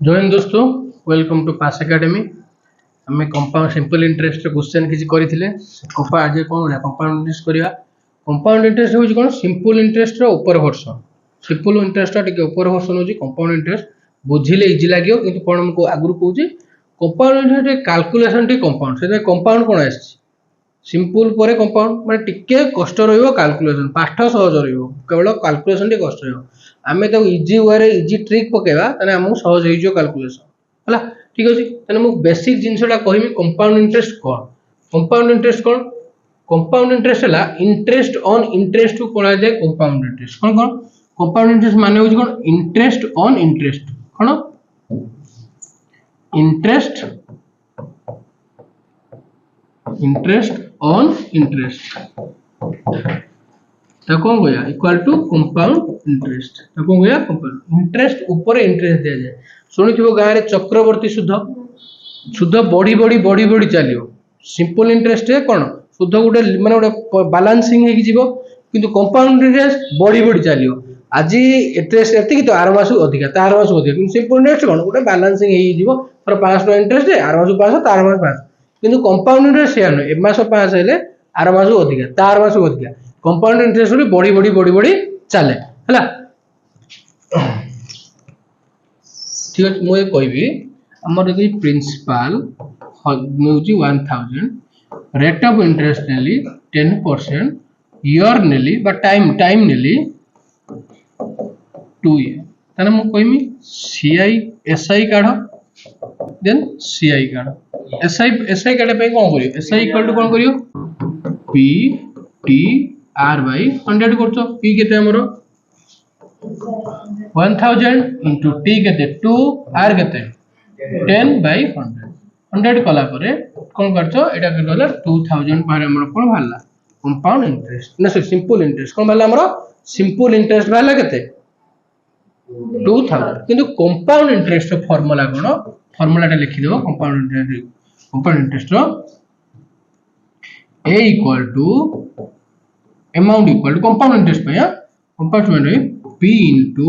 Join दोस्तों welcome to pass academy आम compound simple interest question किसी करते आज कौन कंपाउंड इंटरेस्ट करवा कंपाउंड इंटरेस्ट हूँ कौन सिंपल इंटरेस्ट ऊपर वर्सन सिंपल इंटरेस्ट टे ऊपर वर्सन हूँ कंपाउंड इंटरेस्ट बुझिले इजी लगे कि कौन मुझे आगुरी कौन compound interest calculation T compound से कंपाउंड कौन आस सिंपल पर कंपाउंड माने टिके कष्ट रहिबो कैलकुलेशन पाठ सहज रहिबो केवल कैलकुलेशन टी कष्ट रहिबो आमे तो इजी वे इजी ट्रिक पकेबा तने हमहु सहज होई जो कैलकुलेशन हला ठीक अछि तने मु बेसिक जिंसटा कहिबी कंपाउंड इंटरेस्ट कोन कंपाउंड इंटरेस्ट हला इंटरेस्ट ऑन इंटरेस्ट को कोला जाय कंपाउंड इंटरेस्ट कोन कंपाउंड इंटरेस्ट माने होई कोन इंटरेस्ट ऑन इंटरेस्ट कोन इंटरेस्ट ऑन इंटरेस्ट कौन गया इक्वल टू कंपाउंड इंटरेस्ट कौन गया कंपाउंड इंटरेस्ट ऊपर इंटरेस्ट दिया जाए शुणी गाँव में चक्रवर्ती सुध बढ़ी बढ़ी बढ़ी बढ़ी चलो सिंपल इंटरेस्ट कौन सुध गोटे माने गोटे बालांसिंग किंतु कंपाउंड इंटरेस्ट बढ़ी बढ़ी चलो आज इंटरेस्ट एति तो आर मास अधिका तार मास अधिका सिंपल इंटरेस्ट कौन गोटे बालांसिंग हो 500 इंटरेस्ट आर मास 500 तार मास 500 किंतु कंपाउंड इंटरेस्ट से नुहे ए मास 5 हेले आर मास अधिका तार मास अधिका कंपाउंड इंटरेस्ट बढ़ी बढ़ी बढ़ी बढ़ी चले है ठीक है मुझे कहबी आमर प्रिंसिपल मिलूँ 1000 रेट ऑफ इंटरेस्ट नेली 10% ईयर नेली टाइम नेली 2 ईयर ताने मु कहमी सीआई एसआई काढ देन सीआई काढ एसआई काढे पे कोन करियो एसआई इक्वल टू कोन करियो पी टी आर बाय 100 करछो पी केते हमरो 1000 into t केते 2 r केते 10 by 100 कला परे कोन करछो एटा के डॉलर 2000 पारे हमरो कोन भाला कंपाउंड इंटरेस्ट ना सिंपल इंटरेस्ट कोन भाला हमरो सिंपल इंटरेस्ट भाला केते 2000 किंतु कंपाउंड इंटरेस्ट फार्मूला कोन फार्मूला लिखि देबो कंपाउंड इंटरेस्ट रो a equal to amount equal to compound interest पे compound p into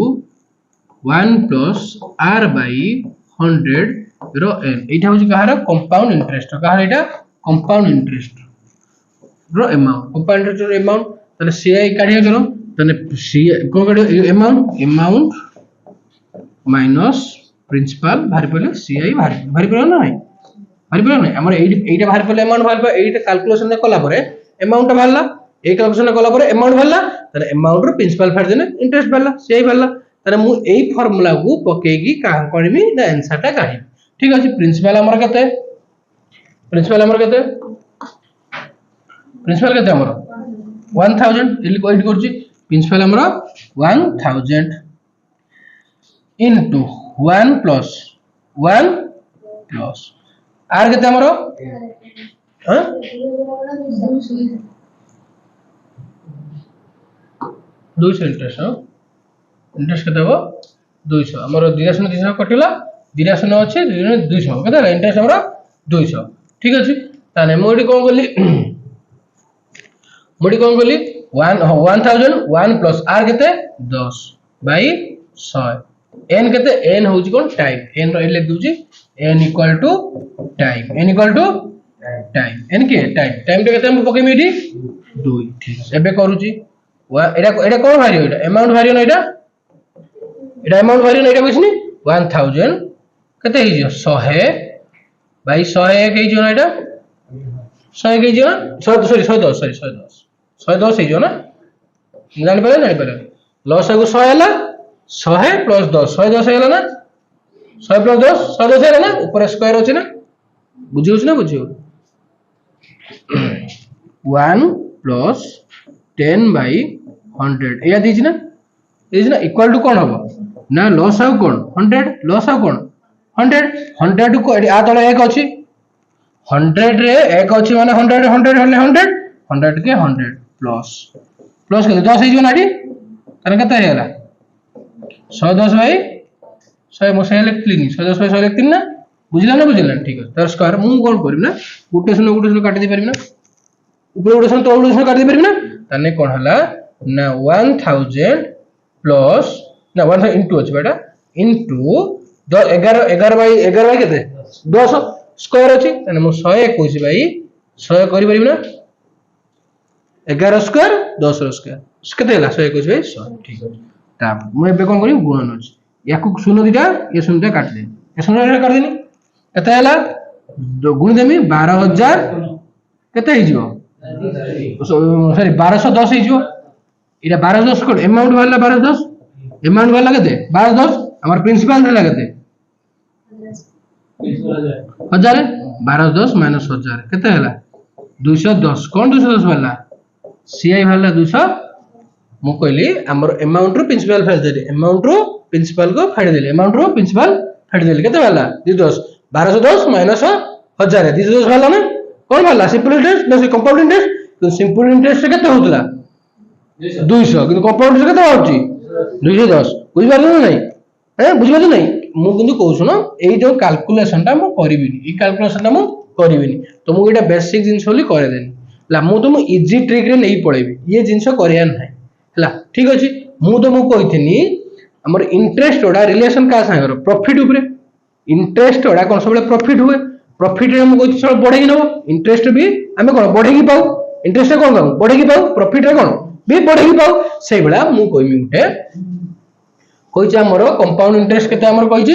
1 plus r by 100 रो n एटा होची कहार कंपाउंड इंटरेस्ट कहार एटा कंपाउंड इंटरेस्ट रो अमाउंट कंपाउंड इंटरेस्ट रो अमाउंट तने सीआई काढिया करो तने सी को काढियो अमाउंट माइनस प्रिंसिपल भारी पले सीआई भारी पले ना भाई भारी पले ना हमर एटा भारी पले अमाउंट भारी पले एटा कैलकुलेशन कला परे अमाउंट भाला ए कैलकुलेशन कला परे अमाउंट भाला तने अमाउंट रो प्रिंसिपल फाड़ देने इंटरेस्ट भाला सीआई भाला तने मु एई फार्मूला को पकेगी का करबी ना आंसर टा काढी ठीक अछि प्रिंसिपल हमर केते प्रिंसिपल केते हमर 1000 इली कोइट करछि प्रिंसिपल हमर 1000 into 1 plus r केते हमर हां 200 इंटरेस्ट केते हो 200 हमर 200 कटिला 200 अछि 200 केते इंटरेस्ट हमर 200 ठीक अछि ताने मोडी कोन गली 1000 1 plus r केते 10 by 100 n केते n होउची कोन टाइम n रो लिख दूची n equal to time n के टाइम केते हम पके मिडी 2 ठीक है एबे करूची एटा कोन भारियो एटा अमाउंट भारियो ना एटा अमाउंट भारियो ना एटा बुझनी 1000 केते हिजो 100 बाय 100 के हिजो ना एटा 100 के हिजो 110 हिजो ना जानि पाले लॉस को 100 हला 100 plus 10 110 हला ना 100 plus 10 110 हला ना ऊपर स्क्वायर होची ना बुझियो 1 plus 10 by 100 या दीजिए ना इक्वल टू कौन हम ना लॉस आउ कौन 100 लॉस आउ कौन 100 को आ तले एक अछि 100 रे एक अछि माने 100 हले 100 के 100 प्लस के 10 हिजो नाडी तने कते हेला 110 भाई 100 मो से लिखली 110 भाई 100 लिखती ना बुझिला ठीक है तार स्क्वायर मु कोन करबी ना गुटे सुनो काटी दे परबी ना ऊपर गुटे सुनो तो गुटे सुनो काटी दे परबी ना तने कोन हला ना 1000 प्लस ना 1000 into अछि बेटा into 11 11 बाई केते 10 स्क्वायर अछि तने मु 121 बाई 100 करि परिबि ना 11 स्क्वायर 10 रो स्क्वायर केते हला 121 बाई 100 ठीक अछि ता मु एबे कोन करिम गुणन अछि याकु शून्य दिटा ये शून्य दिटा काट दे ए शून्य काट देनी केते हला गुण देमी 12000 केते हि जिवो सॉरी 1210 हि जिवो इरा 1210 कोड अमाउंट वाला 1210 अमाउंट वाला केते 1210 हमर प्रिंसिपल हला केते 1000 1210 माइनस 1000 केते हला 210 कोन 210 वाला सीआई वाला 200 मु कहली हमर अमाउंट रो प्रिंसिपल फाइल देली अमाउंट रो प्रिंसिपल को फाड़ देली अमाउंट रो प्रिंसिपल फाड़ देली केते वाला 210 1210 माइनस 1000 210 वाला ना कोन वाला सिंपल इंटरेस्ट ना कंपाउंड इंटरेस्ट तो सिंपल इंटरेस्ट केते होतला 200 কিন্তু कंपाउंड इंटरेस्ट केते होची 210 बुझ पारलो नै बुझ पारलो नै मु किंतु कहू सुनो एई जो कैलकुलेशन टा मु करिबिनी ई कैलकुलेशन टा मु करिबिनी तो मु एटा बेसिक जिंस होली करे देनी ला मु तो मु इजी ट्रिक रे नै पळेबी ये जिंस करिया नै हला ठीक अछि मु तो मु कहिथिनी हमर इंटरेस्ट ओडा रिलेशन का संगर प्रॉफिट ऊपर इंटरेस्ट ओडा कोन सबले प्रॉफिट हुए प्रॉफिट रे मु कहि सब बढ़ेगी नबो इंटरेस्ट भी हमें कोन बढ़ेगी पाऊ इंटरेस्ट कोन पाऊ बढ़ेगी पाऊ प्रॉफिट रे कोन भी बढ़ेगी पाऊ सेई बला मु कहिमी उठे कहिछ हमर कंपाउंड इंटरेस्ट केते हमर कहिछ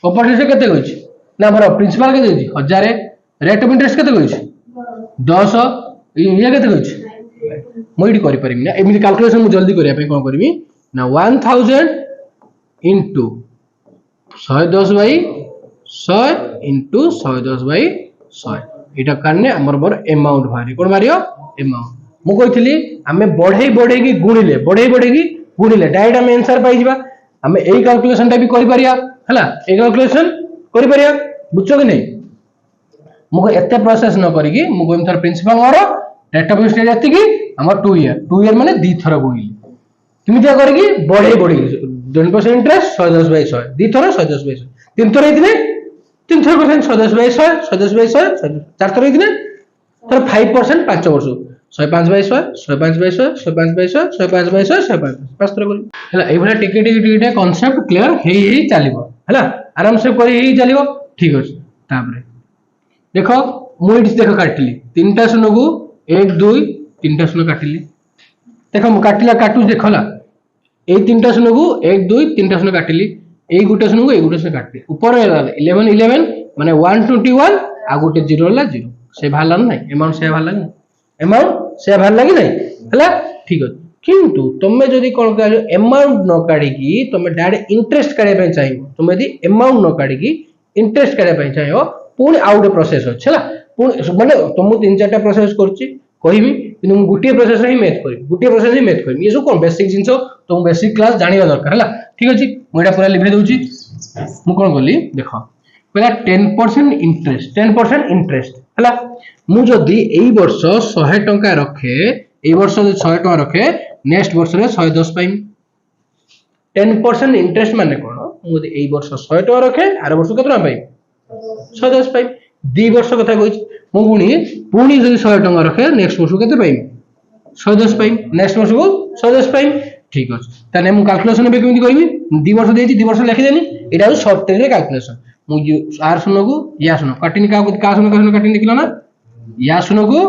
कंपाउंड इंटरेस्ट केते कहिछ ना हमर प्रिंसिपल केते कहिछ 1000 रेट ऑफ इंटरेस्ट केते कहिछ 10 ये केते कहिछ मु इडी करि परिमी ना एमिति कैलकुलेशन मु जल्दी करिया पे कोन करबी ना 1000 into 110 बाई 100 into 110 बाई 100 एटा करने हमर बर अमाउंट भारी कोन मारियो अमाउंट मु कहितली हमें बढ़ेई बढ़ेई गुणिले डायरेक्ट हम आंसर पाई जिबा हमें एई कैलकुलेशन टा भी करि परिया हला ए कैलकुलेशन करि परिया बुझछो कि नै मु एते प्रोसेस न करी कि मु कोइम थर प्रिंसिपल मोर रेट ऑफ इंटरेस्ट एति कि हमर 2 ईयर माने दी थर गुणिले किमितिया करी कि बढ़ेई 10% इंटरेस्ट 110 बाई 100 दी थर 110 बाई 100 तीन थर इतने तीन थर परसेंट 110 बाई 100 110 बाई 100 चार थर इतने तर 5% 5 वर्ष 105 बाई 100 105 बाई 100 105 बाई 100 105 बाई 100 105 पास थर करी हला ए भला टिके कांसेप्ट क्लियर हेई चलिबो हला आराम से करी हेई चलिबो ठीक अछि तापरे देखो मु इट देखो काटली तीनटा शून्य को 1 2 तीनटा शून्य काटली देखो मु काटला काटू देखला ए तीनटा शून्य को 1 2 तीनटा शून्य काटली ए गुटे शून्य को ए गुटे शून्य काटली ऊपर 11 11 माने 121 आ गुटे 0 ला 0 से भाला नै अमाउंट से भाला नै अमाउंट से भाला कि नै हला ठीक अछि किंतु तमे जदी कोन कहलो अमाउंट न काढी की तमे डायरेक्ट इंटरेस्ट काढे पे चाहिबो तमे यदि अमाउंट न काढी की इंटरेस्ट काढे पे चाहिबो पुनी आउट प्रोसेस अछि हला पुनी माने तुम तीन चारटा प्रोसेस करछि कहिबी किंतु मु गुटे प्रोसेस रे मेथ करी गुटे प्रोसेस रे मेथ करी ये सब कोन बेसिक जिंसो तुम बेसिक क्लास जानिबा दरकार हला ठीक अछि मु एटा पूरा लिखि दउछि मु कोन करली देखो पहला 10% इंटरेस्ट हला मु जदी एई वर्ष 100 टका रखे एई वर्ष जदी 100 टका रखे नेक्स्ट वर्ष रे 110 पाइम 10% इंटरेस्ट माने कोन मु जदी एई वर्ष 100 टका रखे आर वर्ष केतना पाइम 110 पाइम 2 वर्ष कथा कहिछ मु पुनी जदी 100 टका रखे नेक्स्ट वर्ष केते पाइम 110 पाइम नेक्स्ट वर्ष को 110 पाइम ठीक अछि तने मु कैलकुलेशन बे केमिति करबी 2 वर्ष देछि 2 वर्ष लिखि देनी एटा शॉर्ट ट्रिक रे कैलकुलेशन मु आर सुनो को या सुनो काटिनी का सुनो काटिनी देखलो ना या सुनो को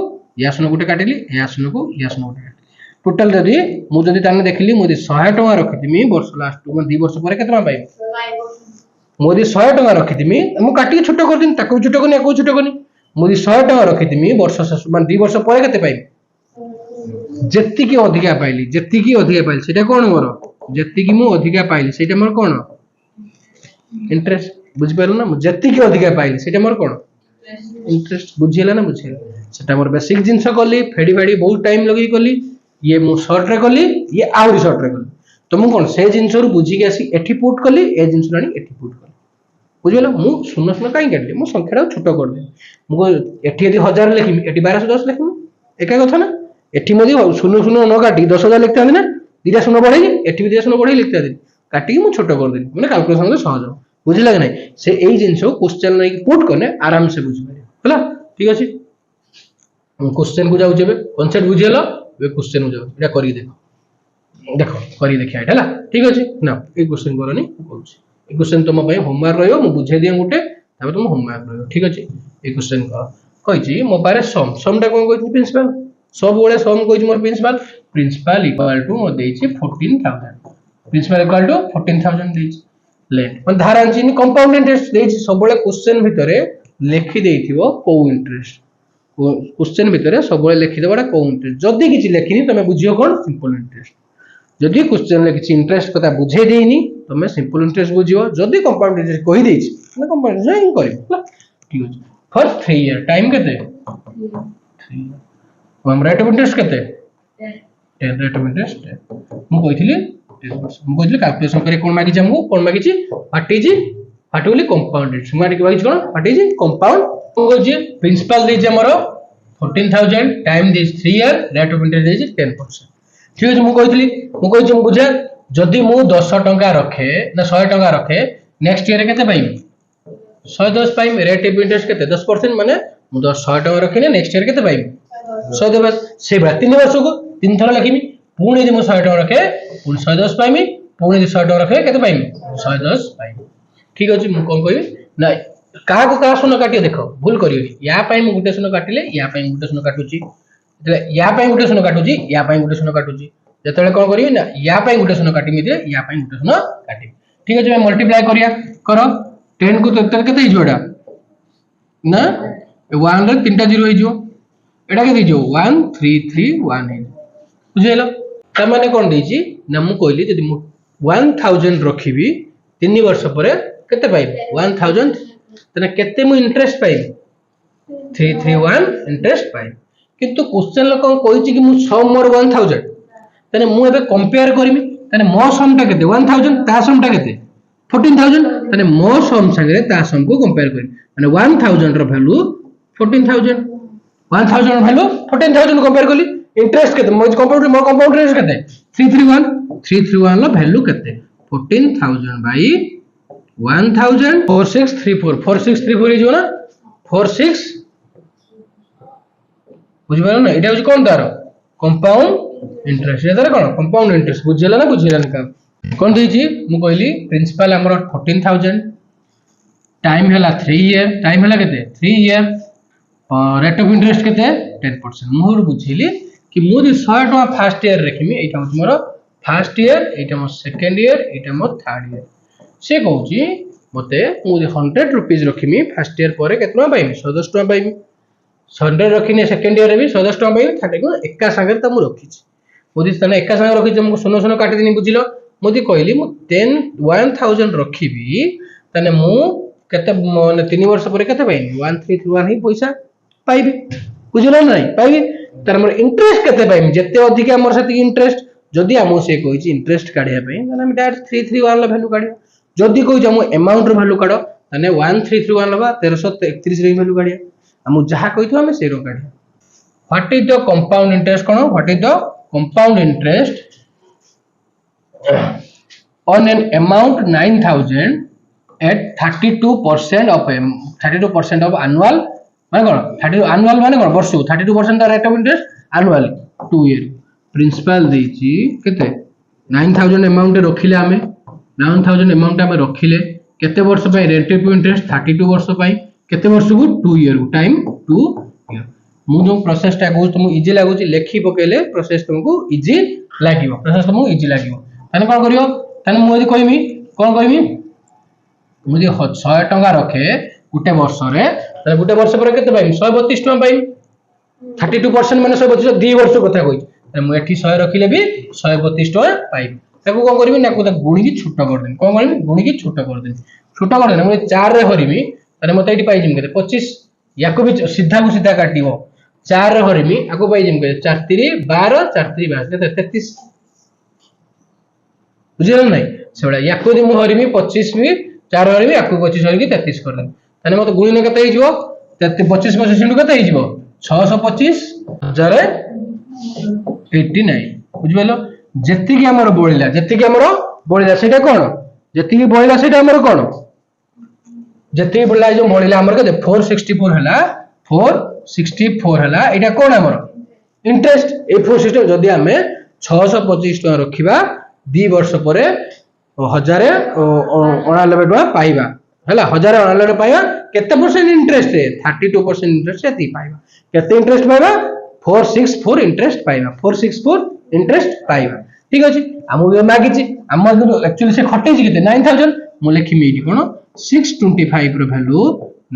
गुटे काटिली या सुनो को या सुनो गुटे टोटल जदी मु जदी ताने देखली मु 100 टका रखितिमी वर्ष लास्ट मु 2 वर्ष परे केतना पाइम मु 100 टका रखितिमी मु काटि के छोटो कर दिन ताको छोटो करनी आको छोटो करनी मु 100 टका रखितिमी वर्ष मान 2 वर्ष परे केते पाइम जेत्ती की अधिका पाइली सेटा कोन मोर जेत्ती की मु अधिका पाइली सेटा मोर कोन इंटरेस्ट बुझ पाइलो ना जेत्ती की अधिका पाइली सेटा मोर कोन इंटरेस्ट बुझिला ना बुझिला सेटा मोर बेसिक जिंस करली फेडी फेडी बहुत टाइम लगी करली ये मु शॉर्ट रे करली ये आउरी शॉर्ट रे करली तो मु कोन से जिंस रु बुझी के आसी एठी पुट करली ए जिंस रानी एठी पुट करली बुझिला मु शून्य शून्य काई काटली मु संख्याटा छोटो कर दे मु एठी यदि 1000 लिखिमी एठी 1210 लिखिमी एका कथा ना एठी मदि शून्य शून्य न काटी 10000 लिखता ना दिरा शून्य बढ़ाई एठी भी दिरा शून्य बढ़ाई लिखता दे काटी मु छोटो कर दे माने कैलकुलेशन में सहज हो बुझिला कि नै से एई जिंस क्वेश्चन नै पुट करने आराम से बुझ पारे हला ठीक अछि क्वेश्चन को जाउ जेबे कांसेप्ट बुझियलो वे क्वेश्चन को जाउ एटा करी देखो करी देखिया एटा हला ठीक अछि ना ए क्वेश्चन करनी कहूची ए क्वेश्चन तुम पे होमवर्क रहियो मु बुझे दिए गुटे तापर तुम होमवर्क रहियो ठीक अछि ए क्वेश्चन को कहिछि मो पारे सम टा कोन कहिछि प्रिंसिपल सब बेले सम कहिछि मोर प्रिंसिपल इक्वल टू मो देछि 14000 प्रिंसिपल इक्वल टू 14000 देछि लेट मन धारांची कंपाउंड इंटरेस्ट देछि सब बेले क्वेश्चन भितरे लिखि देइथिबो को इंटरेस्ट क्वेश्चन भितरे सब बेले लिखि देबाडा को इंटरेस्ट जदी किछि लिखिनी तमे बुझियो कोन सिंपल इंटरेस्ट जदी क्वेश्चन ले किछि इंटरेस्ट कथा बुझे देइनी तमे सिंपल इंटरेस्ट बुझियो जदी कंपाउंड इंटरेस्ट कहि देछि तमे कंपाउंड इंटरेस्ट करियो ठीक अछि फॉर 3 इयर टाइम केते 3 इयर हम रेट ऑफ इंटरेस्ट केते 10 रेट ऑफ इंटरेस्ट मु कहिथिली मु कहिथिली कैलकुलेशन करे कोन मागि हमहु कोन मागि छि व्हाट इज कंपाउंड इंटरेस्ट मागि मागि कोन व्हाट इज कंपाउंड को जे प्रिंसिपल दे जे हमर 14000 टाइम दे 3 इयर रेट ऑफ इंटरेस्ट दे 10% ठीक अछि मु कहिछि मु बुझे जदी मु 10 टका रखे ना 100 टका रखे नेक्स्ट ईयर केते पाइम 110 पाइम रेट ऑफ इंटरेस्ट केते 10% माने मु 100 टका रखिने नेक्स्ट ईयर केते पाइम 110 से 3 वर्ष को 3 थरा लखिमी पुणी मु 100 टका रखे पुणी 110 पाइमी पुणी 100 टका रखे केते पाइम 110 पाइम ठीक अछि मु कोन कहबी ना काहा को का सुन काटियो देखो भूल करियो या पाइ मु गुटे सुन काटिले या पाइ गुटे सुन काटुची या पाइ गुटे सुन काटुची या पाइ गुटे सुन काटुची जेतले कोन करियो ना या पाइ गुटे सुन काटिमी दे या पाइ गुटे सुन काटि ठीक अछि मैं मल्टीप्लाई करिया करो 10 को तो केते हिजोडा ना 1 रे 3टा 0 हिजो एटा के दिजो 1331 है बुझेलो त माने कोन देछि ना मु कहली जदी मु 1000 रखिबी 3 वर्ष परे केते पाइब 1000 तने केते मु इंटरेस्ट पाइब 331 इंटरेस्ट पाइब किंतु क्वेश्चन ल कोन कहिछि कि मु सम मोर 1000 तने मु एबे कंपेयर करमी तने मो सम ता केते 1000 ता सम ता केते 14000 तने मो सम संगे ता सम को कंपेयर करी माने 1000 रो वैल्यू 14000 1000 रो वैल्यू 14000 कंपेयर कली इंटरेस्ट केते मो कंपाउंड इंटरेस्ट केते 331 लो वैल्यू केते 14000 बाय 1000 4634 जो ना 46 बुझिबार ना एटा होची कोन तार कंपाउंड इंटरेस्ट एदार कोन कंपाउंड इंटरेस्ट बुझिला ना बुझिला ना कोन देछि मु कहली प्रिंसिपल हमर 14000 टाइम हला 3 इयर टाइम हला केते 3 इयर रेट ऑफ इंटरेस्ट केते 10% मोर बुझिली कि मु 100 टका फर्स्ट इयर रखिमी एटा होची मोर फर्स्ट इयर एटा मोर सेकंड इयर एटा मोर थर्ड इयर से कहूची मते मु 100 रुपीस रखिमी फर्स्ट इयर परे केतना पाइमी 110 टका पाइमी 100 रखिने सेकंड इयर रे भी 110 टका पाइमी थाटे को एका संगे त मु रखिछि मोदी तने एका संगे रखिछि हमको सुनो सुनो काटि दिनी बुझिलो मोदी कहली मु 1000 रखिबी तने मु केते माने 3 वर्ष परे केते पाइमी 1331 ही पैसा पाइबी बुझिलो नै पाइबी तर हमर इंटरेस्ट केते पाइमी जते अधिक हमर सती इंटरेस्ट जदी हमो से कहिछि इंटरेस्ट काढिया पई तने हम डायरेक्ट 331 ला वैल्यू काढिया जदी कहि हम अमाउंट रो वैल्यू काढो तने 1331 लबा 1331 रे वैल्यू काढिया हम जहा कहितो हम से रो काढिया what is the compound interest कोन what is the compound interest on an amount 9000 at 32% of annual माने कोन 32 annual माने कोन वर्ष 32% rate of interest annually 2 year principal देछि केते 9000 अमाउंट रखिले हमें 9000 अमाउंट हमें रखिले केते वर्ष पय रेट ऑफ इंटरेस्ट 32 वर्ष पय केते वर्ष को 2 इयर टाइम 2 इयर मु जो प्रोसेस टा कहू तुम इजी लागू छी लेखि पकेले प्रोसेस तुमको इजी लागिवो प्रोसेस तुमको इजी लागिवो तने कोन करियो तने मु यदि कहमी कोन करमी मु जे 100 टका रखे गुटे वर्ष रे तने गुटे वर्ष पर केते पाइम 132 टका पाइम 32% माने 132 2 वर्ष कथा कहि तने मु एठी 100 रखिले भी 132 टका पाइम ताको कोन करमी ना को गुणी की छोटा कर देन कोन करमी गुणी की छोटा कर देन मु 4 रे हरिमी तने मते एठी पाइ जिम केते 25 याको भी सीधा को सीधा काटिबो 4 रे हरिमी आको पाइ जिम केते 4 3 12 4 3 12 केते 33 बुझिल नै सेबडा याको दि मु हरिमी 25 भी 4 हरिमी याको 25 हरिमी 33 कर देन तने मते गुणी ने केते हिजो 25 % केते हिजो 625 हजार 89 बुझिबेलो जेति कि हमर बोलिला सेटा कोन जेति कि बोलिला सेटा हमर कोन जेति कि बोलिला जो बोलिला हमर के 464 हला 464 हला एटा कोन हमर इंटरेस्ट ए 464 जदी हमें 625 टका रखिबा 2 वर्ष परे हजार 89 टका पाइबा हैला 1089 पाइबा केते परसेंट इंटरेस्ट रे 32% इंटरेस्ट एती पाइबा केते इंटरेस्ट पाइबा 464 इंटरेस्ट पाइबा 464 इंटरेस्ट पाइबा ठीक अछि हमु भी मागी छी हम एक्चुअली से खटे छी केते 9000 मु लिखि मी कोन 625 रो वैल्यू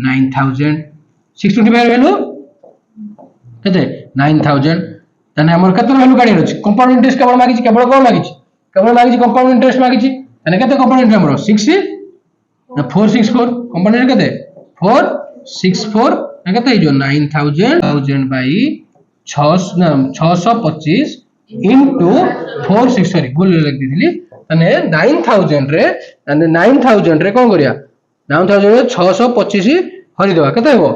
9000 625 वैल्यू केते 9000 तने हमर केते वैल्यू काढी अछि कंपाउंड इंटरेस्ट केवल मागी छी केवल मागी छी कंपाउंड इंटरेस्ट मागी छी तने केते कंपाउंड इंटरेस्ट हमर 6 464 कंपाउंड इंटरेस्ट केते 464 केते जो 9000 बाई 625 into 46 सॉरी भूल लिख दिली तने 9000 रे कोन करिया 9000 रे 625 हरि देबा केते हो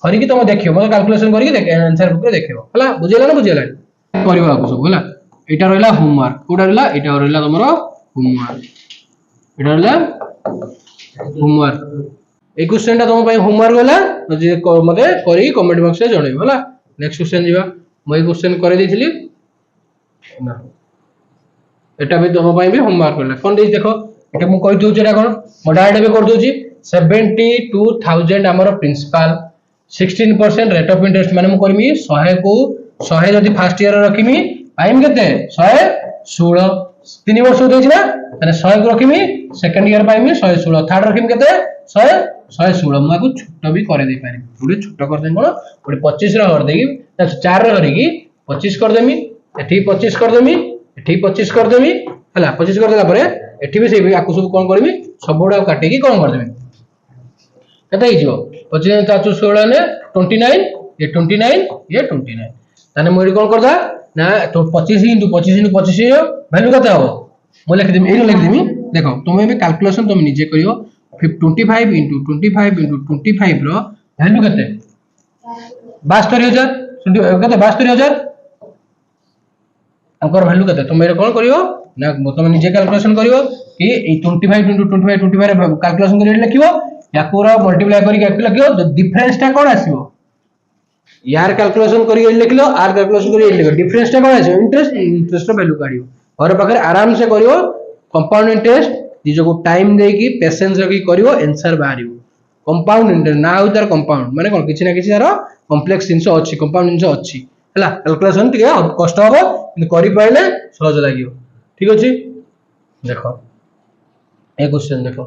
हरि की तुम देखियो मतलब कैलकुलेशन करके देख आंसर बुक रे देखियो हला बुझेला ना बुझेला करबा को सब हला एटा रहला होमवर्क कोडा रहला एटा रहला तमरो होमवर्क एटा रहला होमवर्क ए क्वेश्चन ता तुम पई होमवर्क होला जे मते करी कमेंट बॉक्स रे जणाइबो हला नेक्स्ट क्वेश्चन जीवा मई क्वेश्चन करे देथिली ना एटा भी तुम पई भी होमवर्क होला कोन दे देखो एटा मु कहि दउ जेटा कोन मो डायरेक्ट भी कर दोची 72000 हमर प्रिंसिपल 16% रेट ऑफ इंटरेस्ट माने मु करमी 100 को 100 जदी फर्स्ट ईयर रखिमी पाइम केते 116 3 वर्ष देछि ना माने 100 को रखिमी सेकंड ईयर पाइमी 116 थर्ड रखिमी केते 116 मु आको छोटो भी करे दे पारी थोड़ी छोटो कर दे कोन थोड़ी 25 रो कर देगी 4 रो करी 25 कर देमी एठी 25 कर देमी एठी 25 कर देमी हला 25 कर देला परे एठी भी से आको सब कोन करमी सबोडा काटी की कोन कर देमी केते हिजो 25 4 16 ने 29 ये 29 ताने मोरी कोन करदा ना तो 25 into 25 वैल्यू केते हो मो लिख देमी एनो लिख देमी देखो तुमे भी कैलकुलेशन तुम निजे करियो 25 into 25 रो वैल्यू केते 72000 केते 72000 अंकर वैल्यू केते तुम मेरे कोन करियो ना तुम निजे कैलकुलेशन करियो कि ए 25 into 25 कैलकुलेशन करियो लिखियो याकोरा मल्टीप्लाई करी के लिखियो डिफरेंस ता कोन आसीबो यार कैलकुलेशन करी लिखलो आर कैलकुलेशन करी लिखलो डिफरेंस ता कोन आसीबो इंटरेस्ट रो वैल्यू काढियो और पाखर आराम से करियो कंपाउंड इंटरेस्ट दिजो को टाइम देकी पेशेंस रखी करियो आंसर बाहरियो कंपाउंड इंटरेस्ट ना उतार कंपाउंड माने कोन किछि ना किछि तारो कॉम्प्लेक्स जिंस अछि कंपाउंड जिंस अछि हला कैलकुलेशन टिके कष्ट होबो कि करि पाइले सहज लागियो ठीक अछि देखो ए क्वेश्चन देखो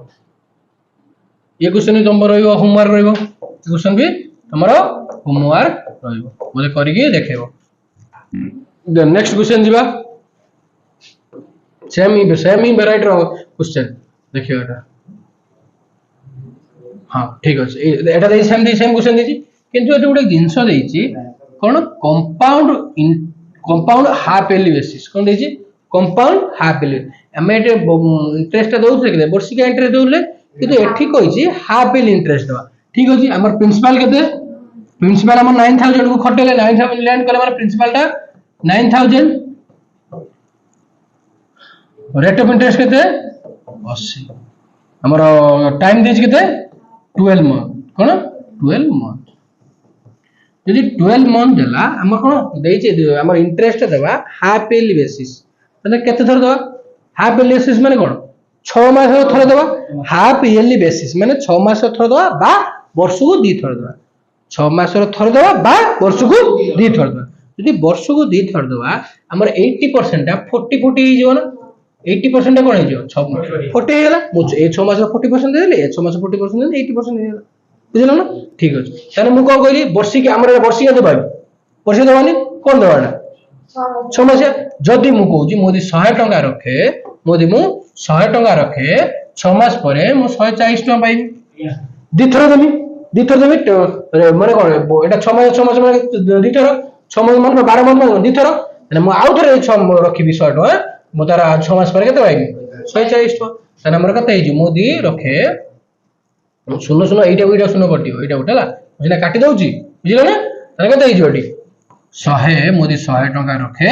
ये क्वेश्चन भी तुम रहिबो होमवर्क रहिबो क्वेश्चन भी हमरो होमवर्क रहिबो मोले करिके देखेबो देन नेक्स्ट क्वेश्चन जीवा सेम ही वेराइटी रो क्वेश्चन देखियो एटा हां ठीक अछि एटा दे सेम क्वेश्चन देछि किंतु एटा गुडे जिंस देछि कोन कंपाउंड हाफ इयरली बेसिस कोन देछि कंपाउंड हाफ इयरली हमें एटे इंटरेस्ट दउछ के वर्षिक इंटरेस्ट दउले किंतु एठी कहिछि हाफ इयरली इंटरेस्ट दवा ठीक अछि हमर प्रिंसिपल केते प्रिंसिपल हमर 9000 को खटेले 9000 लैंड करे हमर प्रिंसिपल ता 9000 रेट ऑफ इंटरेस्ट केते 80 हमर टाइम देछि केते 12 मंथ कोन 12 मंथ यदि 12 मंथ देला हमर कोन देछि हमर इंटरेस्ट देबा हाफ इयरली बेसिस तने केते थर देबा हाफ इयरली बेसिस माने कोन 6 मास थर देबा हाफ इयरली बेसिस माने 6 मास थर देबा बा वर्ष को 2 थर देबा 6 मास थर देबा बा वर्ष को 2 थर देबा यदि वर्ष को 2 थर देबा हमर 80% ता 40 ही जो ना 80% कोन हे जो 6 40 हेला मु ए 6 मास 40% देले ए 6 मास 40% देले 80% हेला बुझलो ना ठीक अछि ताने मु को कहली वर्षिक हमर वर्षिक देबा वर्षिक देबानी कोन देबाडा 6 मास जदी मु कहूजी मोदी 100 टका रखे मोदी मु 100 टका रखे 6 मास परे मु 140 टका पाइबी दिथर देमी माने कोन एटा 6 मास माने दिथर 6 मास माने 12 मास दिथर माने मु आउ थरे 6 रखिबी 100 टका मु तारा 6 मास परे केते पाइबी 140 टका ताने हमर कते हिजु मोदी रखे सुनो सुनो एटा सुनो कटियो एटा उठला बुझला काटी दउची बुझिला ना ताने कते हिजु एटी 100 मोदी 100 टका रखे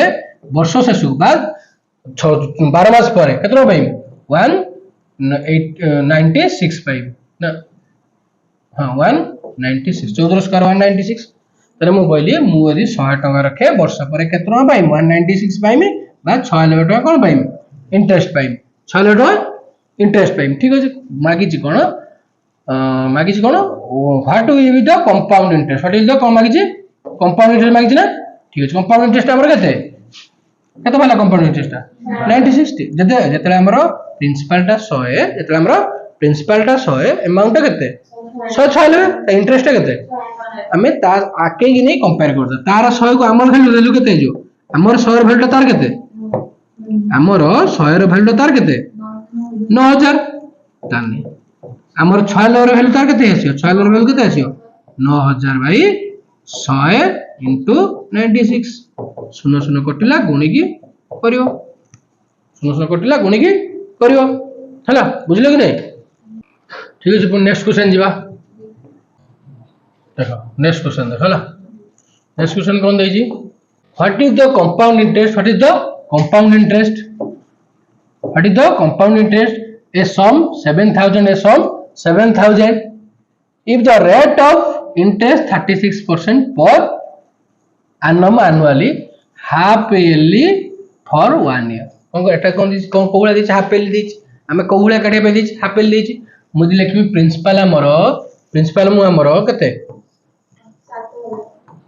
वर्ष शेष बाद 12 मास परे केतरो पाइबी 196 पाइबी ना हां 196 14 स्क्वायर 196 तरे मु कहली मु यदि 100 टका रखे वर्ष परे केतरो पाइबी 196 पाइबी बा 6 टका कोन पाइबी इंटरेस्ट पाइबी 6 ଲକ୍ଷ ଟଙ୍କା इंटरेस्ट पाइम ठीक अछि मागिछि कोन मागिछि कोन what will be the compound interest what is the मागिछि कंपाउंड इंटरेस्ट मागिछि ना ठीक अछि कंपाउंड इंटरेस्ट हमर केते केते वाला कंपाउंड इंटरेस्ट 9060 जदे जतले हमर प्रिंसिपल टा 100 जतले हमर प्रिंसिपल टा 100 अमाउंट केते 106 लेबे इंटरेस्ट केते हमें ता आके कि नहीं कंपेयर करता तार 100 को हमर वैल्यू केते जो हमर 100 र वैल्यू तार केते हमर 100 र वैल्यू तार केते 9000 ताने हमर 6 ର वैल्यू तार केते आसियो 6 ର वैल्यू केते आसियो 9000 भाई 100 into 96 शून्य शून्य कटिला गुणी की करियो शून्य शून्य कटिला गुणी की करियो हला बुझिलो कि नहीं ठीक है पुन नेक्स्ट क्वेश्चन जीवा देखो नेक्स्ट क्वेश्चन देखो हला नेक्स्ट क्वेश्चन कोन देई जी what is the compound interest what is the compound interest what is the compound interest a sum 7000 a sum 7000 if the rate of interest 36% per annum annually half yearly for 1 year कोन एटा कोन दिस कोन कोहुला दिस half yearly दिस हमें कोहुला काटे पे दिस हाफ yearly दिस मुझे लिखबी प्रिंसिपल मु हमर कते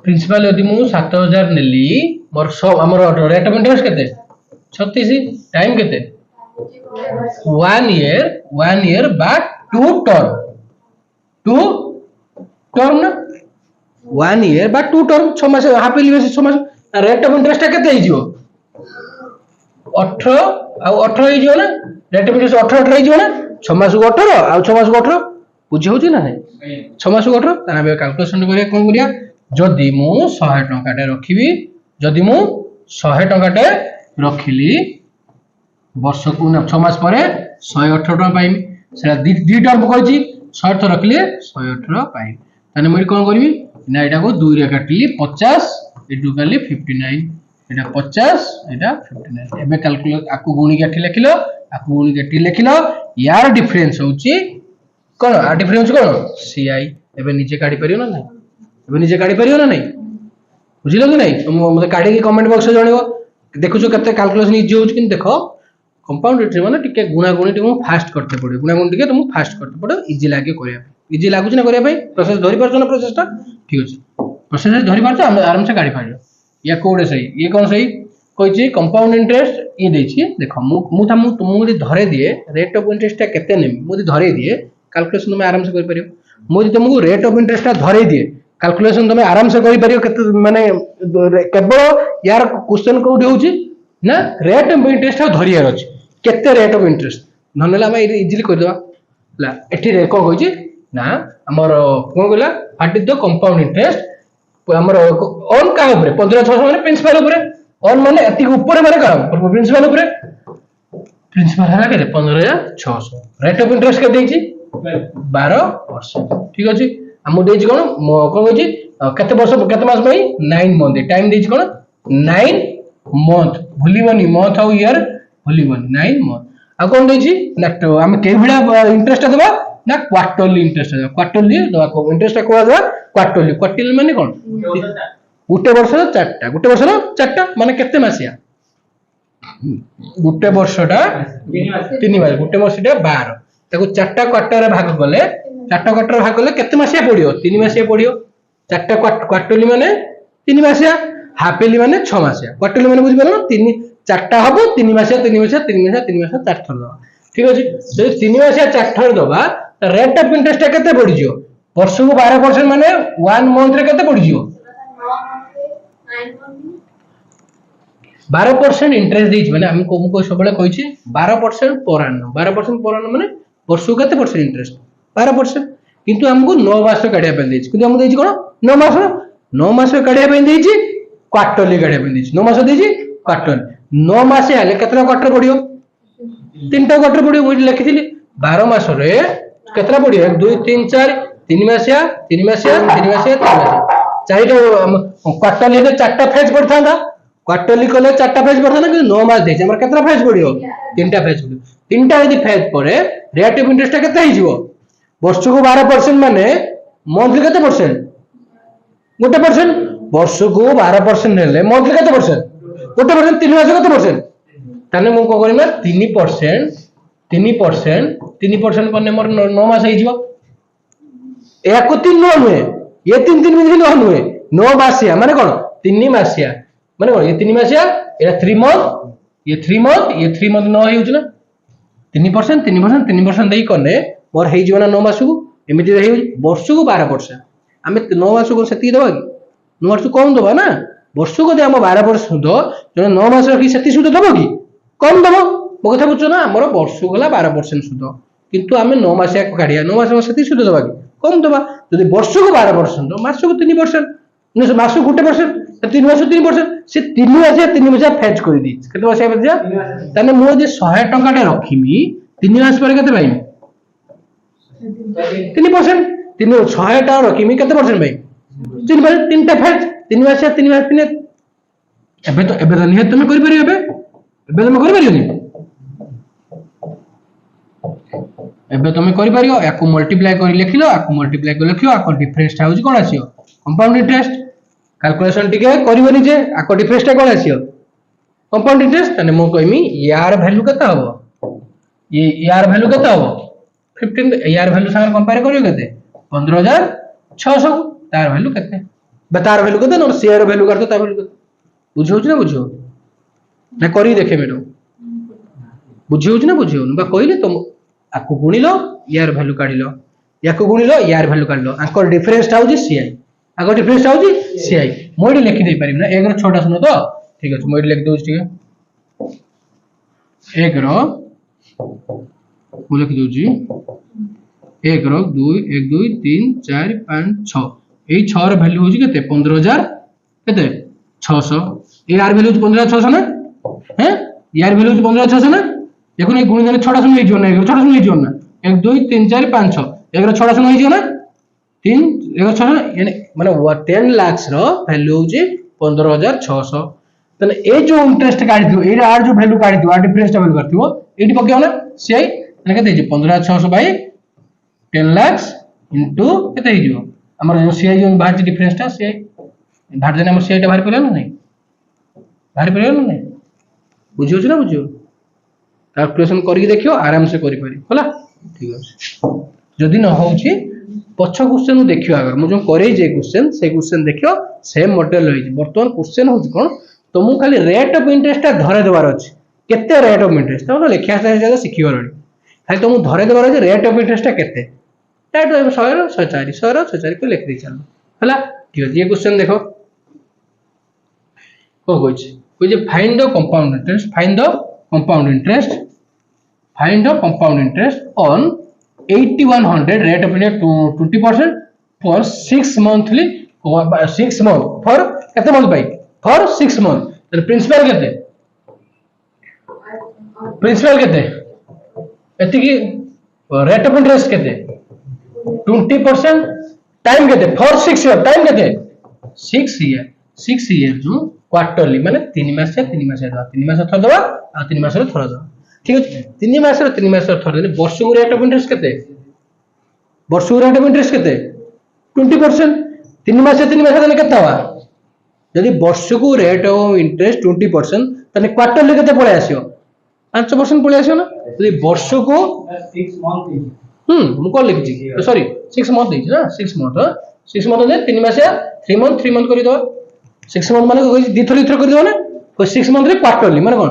प्रिंसिपल यदि मु 7000 नेली मोर सब हमर रेट ऑफ इंटरेस्ट केते 36 टाइम केते 1 year but 2 term ना 1 year but 2 term 6 mass half yearly basis 6 mass rate of interest केते हिजो 18 आ 18 हिजो ना रेट ऑफ इंटरेस्ट 18 हिजो ना 6 मास को 18 आ 6 मास को 18 बुझी होची ना नहीं 6 मास को 18 ताना बे कैलकुलेशन करिया कोन करिया जदि मु 100 टंकाटे रखिबी जदि मु 100 टंकाटे रखिली वर्ष को 6 मास परे 118 टका पाइम सेला दी टर्म कहछि 100 तो रखले 118 पाइम ताने मैं कोन करबी ना एटा को 2 रे काटली 50 एटू काली 59 एटा 50 एटा 59 एबे कैलकुलेट आकु गुणी के लिखिलो आकु गुणी के लिखिलो यार डिफरेंस होछि कोन आ डिफरेंस कोन सीआई एबे नीचे काढी परियो ना नहीं एबे नीचे काढी परियो ना नहीं बुझिलो कि नहीं तुम मते काढी के कमेंट बॉक्स में जणियो देखुछो केते कैलकुलेशन इजी होछि कि देखो कंपाउंड इंटरेस्ट माने टिके गुणा गुणी टिके फास्ट करते पड़े गुणा गुणी टिके तुम फास्ट करते पड़े इजी लागे करिया इजी लागुछ ना करिया भाई प्रोसेस धरि परछ ना प्रोसेस टा ठीक अछि प्रोसेस धरि परछ हम आराम से गाड़ी पाइयो या कोडे सही ये कौन सही कहिछि कंपाउंड इंटरेस्ट ये देछि देखो मु तुमु धरे दिए रेट ऑफ इंटरेस्ट टा केते नेम मु धरे दिए कैलकुलेशन तुम आराम से कर परियो मु तुमको रेट ऑफ इंटरेस्ट टा धरे दिए कैलकुलेशन तुम आराम से कर परियो केते माने केवल यार क्वेश्चन कोडी होछि ना रेट ऑफ इंटरेस्ट टा धरियार अछि केते रेट ऑफ इंटरेस्ट ननेला हम इजीली कर देबा ला एठी रे को कहिछि ना हमर कोन कहला what is the compound interest हमर ऑन का ऊपर 15600 माने प्रिंसिपल ऊपर ऑन माने एति ऊपर माने का प्रिंसिपल ऊपर प्रिंसिपल हला के 15600 रेट ऑफ इंटरेस्ट के देछि 12% ठीक अछि हम देछि कोन कहछि केते वर्ष केते मास भाई 9 मंथ टाइम देछि कोन 9 मंथ भूलिबनी मंथ और ईयर भूलिबनी 9 मंथ आ कोन देछि ना हम के भिडा इंटरेस्ट देबा ना क्वार्टरली इंटरेस्ट देबा क्वार्टरली देबा को इंटरेस्ट को देबा क्वार्टरली माने कोन गुटे वर्ष चारटा माने केते मासिया गुटे वर्षटा 3 मास गुटे वर्षटा 12 ताको चारटा क्वार्टर भाग कले चारटा क्वार्टर भाग कले केते मासिया पडियो 3 मासिया पडियो चारटा क्वार्टरली माने 3 मासिया हाफ इयरली माने 6 मासिया क्वार्टरली माने बुझि परलो 3 चारटा हबो 3 मासिया 3 मासिया 3 मासिया 3 मासिया 4 थर दबा ठीक अछि जे 3 मासिया 4 थर दबा रेट ऑफ इंटरेस्ट केते पडि जियो वर्ष को 12% माने 1 मंथ रे केते पडि जियो 12% इंटरेस्ट देछि माने हमको सबले कहिछि 12% पर annum 12% पर annum माने वर्ष को केते परसेंट इंटरेस्ट 12% किंतु हमको 9 मास काढिया पे देछि किंतु हम देछि कोन 9 मास काढिया पे देछि क्वार्टरली काढिया पे देछि 9 मास देछि क्वार्टरली 9 मास हेले केतना क्वार्टर पडियो 3टा क्वार्टर पडियो मुई लिखिथिली 12 मास रे केतना पडियो 1 2 3 4 3 मासिया 3 मासिया 3 मासिया 3 मासिया चाइतो क्वार्टरली ने 4टा फेज पड़थांदा क्वार्टरली कोले 4टा फेज पड़थांदा कि 9 मास देछि हमर केतना फेज पडियो 3टा फेज पडियो 3टा यदि फेज पड़े रेट ऑफ इंटरेस्ट केते हिजिवो वर्ष को 12% माने मंथली केते परसेंट 1% वर्ष को 12% हेले मंथली केते परसेंट 1% 3 मास केते परसेंट ताने मु को करिना 3% 3% करने मोर 9 मास हो एक 3 न हुए ये 3 भी न हुए 9 मासिया माने कौन 3 मासिया माने कौन ये 3 मासिया ये 3 मंथ ये 3 मंथ न हो 3% दे कने मोर हो जीवन 9 मास को एमती वर्ष को 12% आम 9 मास को से दबा कि 9 मास कम दबा ना वर्ष को आम 12% सुध जो 9 मास रखी से सुध दब कि कम दब मो कथा बुझ ना आम वर्ष गला 12% सुध किंतु आम 9 मासिया काढ़िया 9 मास से सुध दबा कि कम दबा जो वर्ष को 12% मास को 3% मास को 1% 3 मास 3% से 3 मासिया फेच कर दी केते मासिया बजिया तने मो जे 100 टंका रखिमी 3 मास पर केते भाई 3% 100 टका रखिमी केते परसेंट भाई 3% 3टा फेच 3 मास 3 एबे तो निहत तुम करि परियो एबे तुम करि परियो एबे तुम करि परियो याको मल्टीप्लाई करि लिखिलो याको मल्टीप्लाई करि लिखियो याको डिफरेंस टा होजी कोन आसीयो कंपाउंड इंटरेस्ट कैलकुलेशन टिके करिवनी जे याको डिफरेंस टा कोन आसीयो कंपाउंड इंटरेस्ट तने मो कहमी यार वैल्यू केता हबो ये यार वैल्यू केता हबो 15 यार वैल्यू संग कंपेयर करियो केते 15600 तार वैल्यू केते बतार वैल्यू केते न शेयर वैल्यू करतो तार वैल्यू बुझियो ना बुझियो ना करी देखे मेडो बुझियो ना बुझियो बा कहले तुम आको गुणिलो यार वैल्यू काढिलो याको गुणिलो यार वैल्यू काढिलो आको डिफरेंस टा होजी सीआई आको डिफरेंस टा होजी सीआई मोडी लिखि दे पारिम ना एक रो छोटा सुनो तो ठीक अछि मोडी लिख दउ ठीक है एक रो मु लिखि दउ जी एक रो 2 1 2 3 4 5 6 एई 6 रो वैल्यू होजी केते 15000 केते 600 ए आर वैल्यू 15600 ना हैं यार वैल्यू 15600 ना देखो नहीं गुणी देले छोटा सुन हो ना छोटा सुन हो ना 1 2 3 4 5 6 एक रो छोटा सुन हो ना 3 एक रो छोटा यानी माने 10 लाख रो वैल्यू होजी 15600 तने ए जो इंटरेस्ट काढी दियो ए आर जो वैल्यू काढी दियो आर डिफरेंस टा वैल्यू करथिबो एडी पकेओ ना सीआई तने केते जे 15600 बाय 10 लाख इनटू केते हिजो हमर जो सीआई जो बाहर डिफरेंस टा सीआई बाहर जने हमर सीआई टा बाहर पड़ला नहीं बाहर पड़ला नहीं बुझियो ना बुझियो कैलकुलेशन करके देखियो आराम से करि पारि होला ठीक अछि जदि न होउची पछ क्वेश्चन देखियो अगर मु जो करे जे क्वेश्चन देखियो सेम मॉडल होई वर्तमान क्वेश्चन होउची कोन तो मु खाली रेट ऑफ इंटरेस्ट धरे देबार अछि केते रेट ऑफ इंटरेस्ट तो लेखिया से जगह सिखियो रे खाली तो मु धरे देबार अछि रेट ऑफ इंटरेस्ट केते रेट 100 रो 104 को लिख दै चल होला ठीक अछि ये क्वेश्चन देखो को कोइ जे find the compound interest find the compound interest on 8100 rate of interest 20% for 6 monthly 6 month for kete month by for 6 month then principal kete eti ki rate of interest kete 20% time kete for 6 year time kete 6 year जो quarterly माने 3 मास से 3 मास थर दबा आ 3 मास रे थर दबा ठीक है 3 मास थर देने वर्ष को रेट ऑफ इंटरेस्ट केते वर्ष को रेट ऑफ इंटरेस्ट केते 20% 3 मास देने केते हवा यदि वर्ष को रेट ऑफ इंटरेस्ट 20% तने क्वार्टरली केते पळे आसियो 5% पळे आसियो ना यदि वर्ष को 6 मंथ मु को लिखि छी सॉरी 6 मंथ देछि ना 6 मंथ ने 3 मास 3 मंथ करि दो 6 मंथ माने दी थर कर दो ना 6 मंथ रे क्वार्टरली माने कोन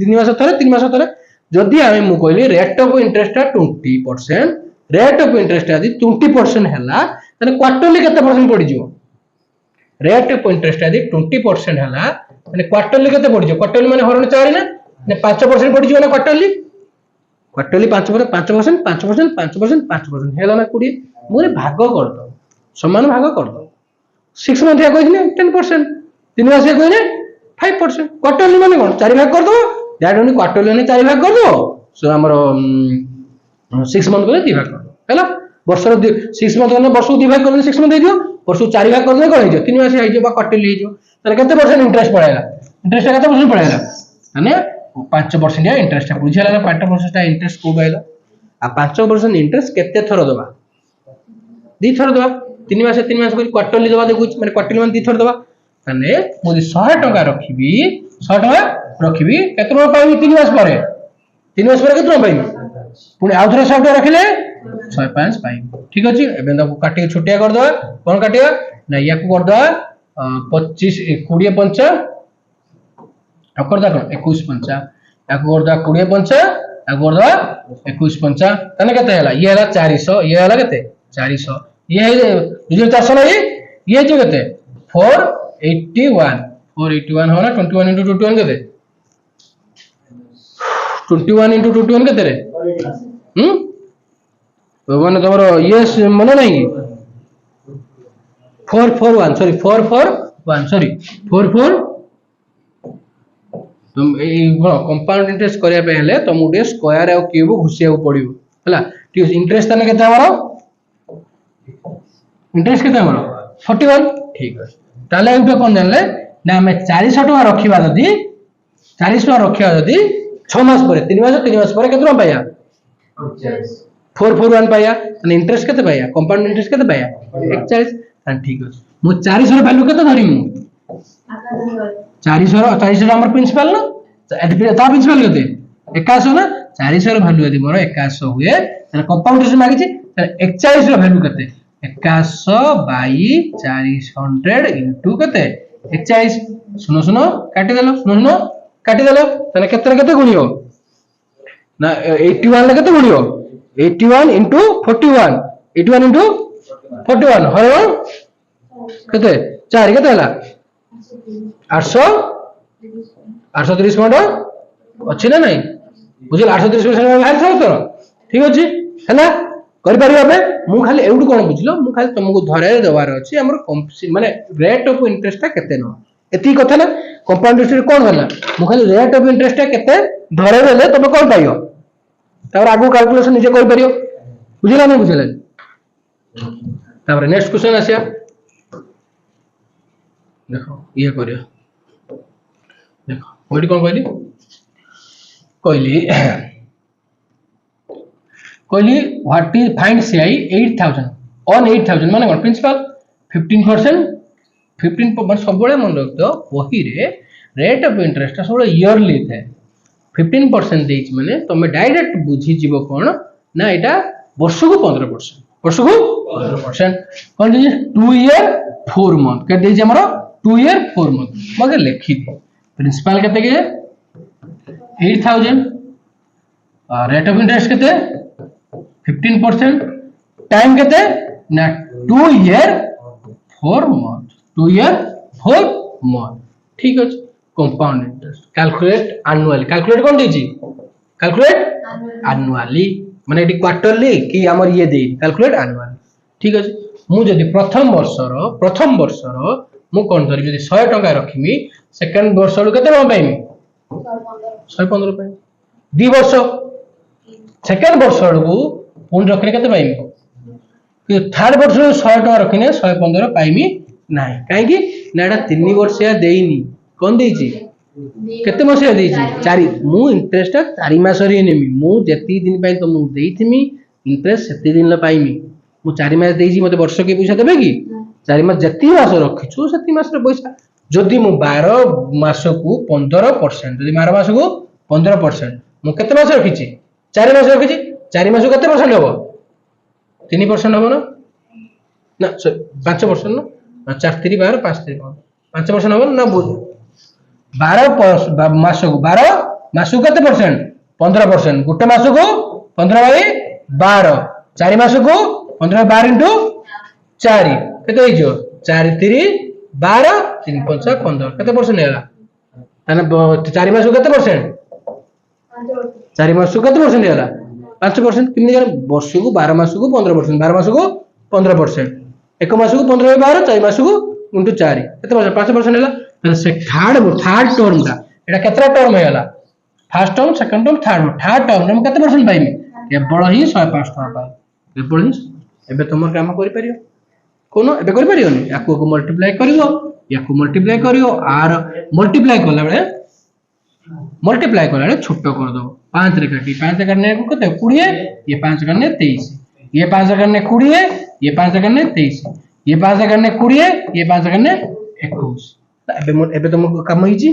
3 मास थरे 3 मास थरे जदि आमे मु कहली rate of interest 20% rate of interest यदि 20% हैला तने क्वार्टरली केते परसेंट पड़ी जिवो रेट ऑफ इंटरेस्ट यदि 20% हैला तने क्वार्टरली केते पड़ी जिवो क्वार्टरली माने हरण 4 ना 5% पड़ी जिवो ना क्वार्टरली 5% हैला ना 20 मोरे भाग कर दो समान भाग कर दो 6 मंथ या कहनी 10% 3 मास या कहनी 5% क्वार्टरली माने कोन 4 भाग कर दो दैट ओनली क्वार्टरली ने 4 भाग कर दो सो हमर 6 मंथ को 2 भाग कर दो हैला वर्ष 6 मंथ ने वर्ष को 2 भाग कर 6 मंथ हे दियो वर्ष को 4 भाग कर दे कोन हे 3 मास हे बा क्वार्टरली हे तने केते परसेंट इंटरेस्ट पड़ेगा इंटरेस्ट केते परसेंट पड़ेगा माने 5% या इंटरेस्ट बुझिला ना 5% ता इंटरेस्ट को बाइला आ 5% इंटरेस्ट केते थरो दबा दी थरो दबा 3 मास को क्वार्टरली दबा देखु माने क्वार्टरली मान दी थरो दबा तने मु 100 टका रखिबी 100 टका रखिबी केते रुपया पाइबी 3 मास पर केते रुपया पाइबी पुणी आउ थे 100 टका रखिले 105 पाइब ठीक अच्छे एबे काटी छुटिया कर दवा कौन काटिया ना या को कर दवा 25 20 पंचा कर दा कौन 21 पंचा या को कर दवा 20 पंचा या को कर दवा 21 पंचा तने केते हला ये हला 400 ये हला केते 400 ये 2400 नहीं ये जो केते 481 हो ना 21 into 21 केते 21 into 21 केते रे तो माने तमरो ये मन नहीं 441 सॉरी 441 सॉरी 44 तुम ए कंपाउंड इंटरेस्ट करिया पे हेले तुम उडे स्क्वायर और क्यूब घुसिया पड़ियो हला ठीक इंटरेस्ट तने केते हमरो इंटरेस्ट केते हमरो 41 ठीक है ताले एटा कोन जानले ना हमें 400 टका रखिबा जदी 400 टका रखिबा जदी 6 मास पर 3 मास पर केतना पाया 441 पाया तने इंटरेस्ट केते पाया कंपाउंड इंटरेस्ट केते पाया 41 तान ठीक है मु 400 वैल्यू केते धरि मु 400 हमर प्रिंसिपल ना ता प्रिंसिपल केते 81 ना 400 रो वैल्यू यदि मोर 81 हुए तने कंपाउंड इंटरेस्ट मागिछि तने 41 रो वैल्यू केते 81 बाई 400 इनटू केते 41 सुनो सुनो काटी देलो सुनो काटी देलो तने केते गुणियो ना 81 ले केते गुणियो 81 into 41 81 into 41 हरो केते 4 केते हला 830 कोडो अछि ना नहीं बुझिल 830 बाहर सब तो ठीक अछि हला करि परिबा बे मु खाली एउडू कोन बुझलो मु खाली तुमको धरे देवार अछि हमर माने रेट ऑफ इंटरेस्ट केते न एती कथा ना कंपाउंड इंटरेस्ट कोन होला मु खाली रेट ऑफ इंटरेस्ट केते धरे देले तमे कोन पाइयो तापर आगु कैलकुलेशन निजे कर परियो बुझिला नहीं बुझिला तापर नेक्स्ट क्वेश्चन आसिया देखो ये करियो देखो ओडी कोन कहली what is find CI 8000 on 8000 माने कोन प्रिंसिपल 15% माने सब बळे मन रख दो वही रे रेट ऑफ इंटरेस्ट सब इयरली थे 15% देइछ माने तमे डायरेक्ट बुझी जीवो कोन ना एटा वर्ष को 15% कोन जे 2 ईयर 4 मंथ के देइछ हमरो 2 ईयर 4 मंथ मगे लिखि दे प्रिंसिपल केते के 8000 रेट ऑफ इंटरेस्ट केते 15% टाइम केते ना 2 ईयर 4 मंथ 2 ईयर 4 मंथ ठीक अछि compound interest calculate annually calculate कोन दीजी कैलकुलेट एनुअली माने एटी क्वार्टरली कि हमर ये दे कैलकुलेट एनुअली ठीक अछि मु जदी प्रथम वर्षर मु कोन करी जदी 100 टका रखिमी सेकंड वर्ष रो केते पाइमी 115 पाइमी 2 वर्ष सेकंड वर्ष रो पुन रखले केते पाइमी कि थर्ड वर्ष रो 100 टका रखिने 115 पाइमी नाही काहे कि नाडा 3 वर्षया देइनी कोन देइची केते मसिया देइची 4 मु इंटरेस्ट 4 मास रे नेमी मु जति दिन पय तो मु देइथिमी इंटरेस्ट सेति दिन ल पाइमी मु 4 मास देइची मते वर्ष के पैसा देबे कि 4 मास जति मास रखिछु सेति मास रे पैसा जदि मु 12 मास को 15% जदि 12 मास को 15% मु केते मास रखिछि 4 मास रखिछि 4 मास को केते परसेंट होबो 3% होबो ना ना 5% ना 4 3 12 5 3 5% होबो ना 12 मास को केते परसेंट 15% गुटे मास को 15 बाई 12 4 मास को 15 12 into 4 केते होइजो 4 3 12 3 5 15 केते परसेंट हैला ताने 4 मास को केते परसेंट 4 मास को केते परसेंट हैला 5% किमि जान वर्ष को 12 मास को 15% 12 मास को 15% एक मास को 15 बाई 12 4 मास को into 4 केते परसेंट 5% हैला ताने से थर्ड टर्म का एटा केतरा टर्म हैला first term second term third term हम केते परसेंट पाइमी केवल ही 105 टका पाइ केवल ही एबे तमर काम करि परियो कोनो एबे करि परियोनी याको को मल्टीप्लाई करियो आर मल्टीप्लाई करला बेले छोटो कर दो 5 रे काटी 5 करने को कते 20 ये 5 करने 23 ये 5 करने 20 ये 5 करने 23 ये 5 करने 20 ये 5 करने 21 एबे तुमको काम होईची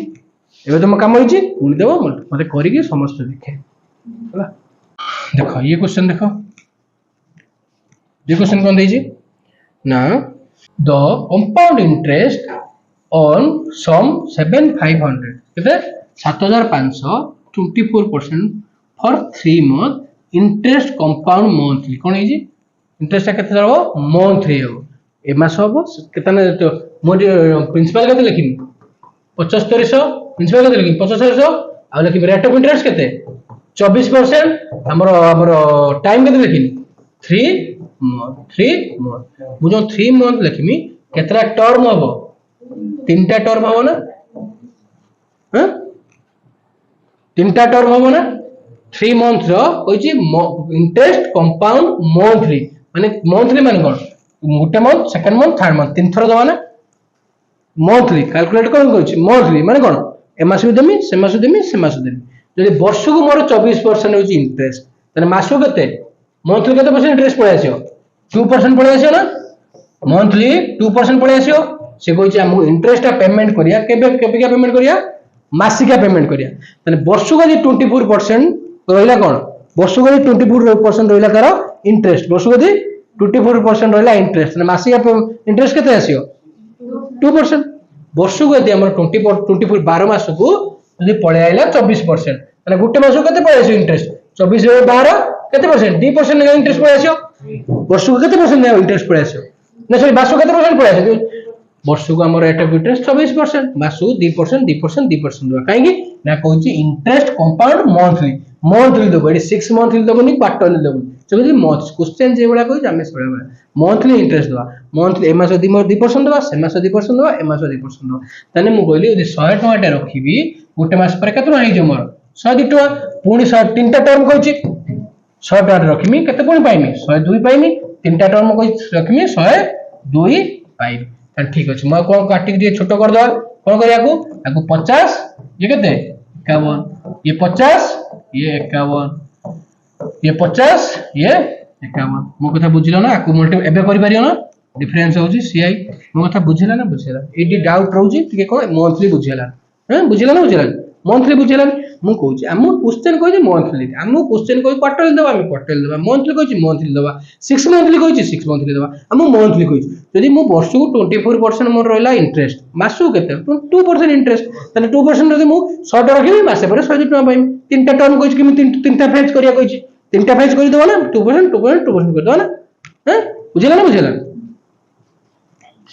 एबे तुम काम होईची उनी देबो मते करी के समस्त देखे हला देखो ये क्वेश्चन देखो, ये क्वेश्चन कौन देजी ना, the compound interest on sum 7500 केते 7500 24% for 3 month interest compound monthly कौन है जी इंटरेस्ट केते रहबो मंथली हो ए मास हो केतना मोर प्रिंसिपल केते लिखिनी 7500 प्रिंसिपल केते लिखिनी 7500 आ लिखिनी रेट ऑफ इंटरेस्ट केते 24% हमर टाइम केते लिखिनी 3 मंथ मु जो 3 मंथ लिखिमी केतरा टर्म हबो तीनटा टर्म हबो ना हां तीनटा टर्म हबो ना 3 मंथ रो होची इंटरेस्ट कंपाउंड मंथली माने कोन गोटे month second month third month तीन थरो दवा ना मंथली कैलकुलेट कोन कहूची मंथली माने कोन ए मास देमी से मास देमी से मास देमी जदि वर्ष को मोर 24% होची इंटरेस्ट तने मासो केते मंथली केते परसेंट इंटरेस्ट पळे आसियो 2% पळे आसियो ना मंथली 2% पळे आसियो से कहूची हम इंटरेस्ट पेमेंट करिया केबे केबे का पेमेंट करिया मासिका पेमेंट करिया तने वर्ष को यदि 24% रहिला कोन वर्ष को यदि 24% रहिला तार इंटरेस्ट वर्ष को यदि 24% रहिला इंटरेस्ट तने मासिका इंटरेस्ट केते आसियो 2% वर्ष को यदि हमर 24 12 मास को यदि पळे आइला 24% तने गुटे मास को केते पळे आसियो इंटरेस्ट 24 रे 12 केते परसेंट 2% का इंटरेस्ट पळे आसियो वर्ष को केते परसेंट इंटरेस्ट पळे आसियो ना सॉरी मास को केते परसेंट पळे आसियो वर्ष को हमर रेट ऑफ इंटरेस्ट 24% मास को 2% 2% दवा काहे कि ना कहूची इंटरेस्ट कंपाउंड मंथली दबो एडी 6 मंथली दबो नि क्वार्टरली दबो so कि मंथ क्वेश्चन जे बडा कहू हमें बडा मंथली इंटरेस्ट दवा मंथली ए मास 2% दवा से मास 2% दवा ए मास 2% दवा तने मु कहली यदि 100 टका टे रखिबी गुटे मास पर केतना आइ जो मोर 102 टका पुनी 100 तीनटा टर्म कहूची 100 टका रखिमी केते पुनी पाइमी 102 पाइमी तीनटा टर्म कहू रखिमी 102 पाइमी त ठीक अछि म कोन काटिक दिए छोटो कर दवा कोन करिया को आगु 50 ये केते 51 ये 50 ये 51 ये 50 ये 51 मो कथा बुझिलो ना आकु मल्टी एबे करि पारियो ना डिफरेंस होची सीआई मो कथा बुझिला ना बुझिला एडी डाउट रहउची तिके कोन मंथली बुझिला हैं बुझिला ना बुझिला मंथली बुझिला मु कहूची हम क्वेश्चन कहूची मंथली हम क्वेश्चन कहूची क्वार्टरली दबा हम क्वार्टरली दबा मंथली कहूची मंथली दबा 6 मंथली कहूची 6 मंथली दबा हम मंथली कहूची यदि मु वर्ष को 24% मोर रहला इंटरेस्ट मासु केते 2% इंटरेस्ट तने 2% यदि मु 100 टका रखिबी मासे पर 100 टका पाइम तीनटा टर्म कहूची कि तीनटा फेज करिया कहूची तीनटा फेज करि दबा ना 2% कर दबा ना हैं बुझिला ना बुझिला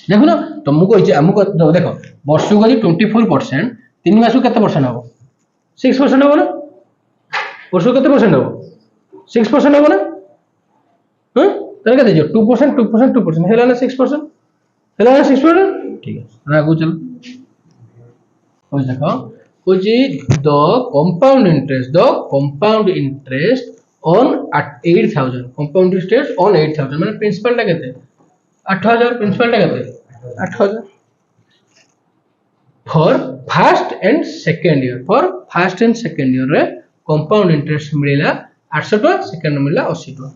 देखो ना तो मु कहूची हमको देखो वर्ष को यदि 24% 3 मास को केते परसेंट हो 6% हो ना वर्ष को केते परसेंट हो 6% हो ना हां तने केते जो 2% हेला ना 6% हेला ना 6% ठीक है आगु चल ओइ देखो कोजी the compound interest on 8000 compound interest on 8000 माने प्रिंसिपल टा केते 8000 प्रिंसिपल टा केते 8000 for first and second year रे कंपाउंड इंटरेस्ट मिलेला 800 टका सेकंड मिलला 80 टका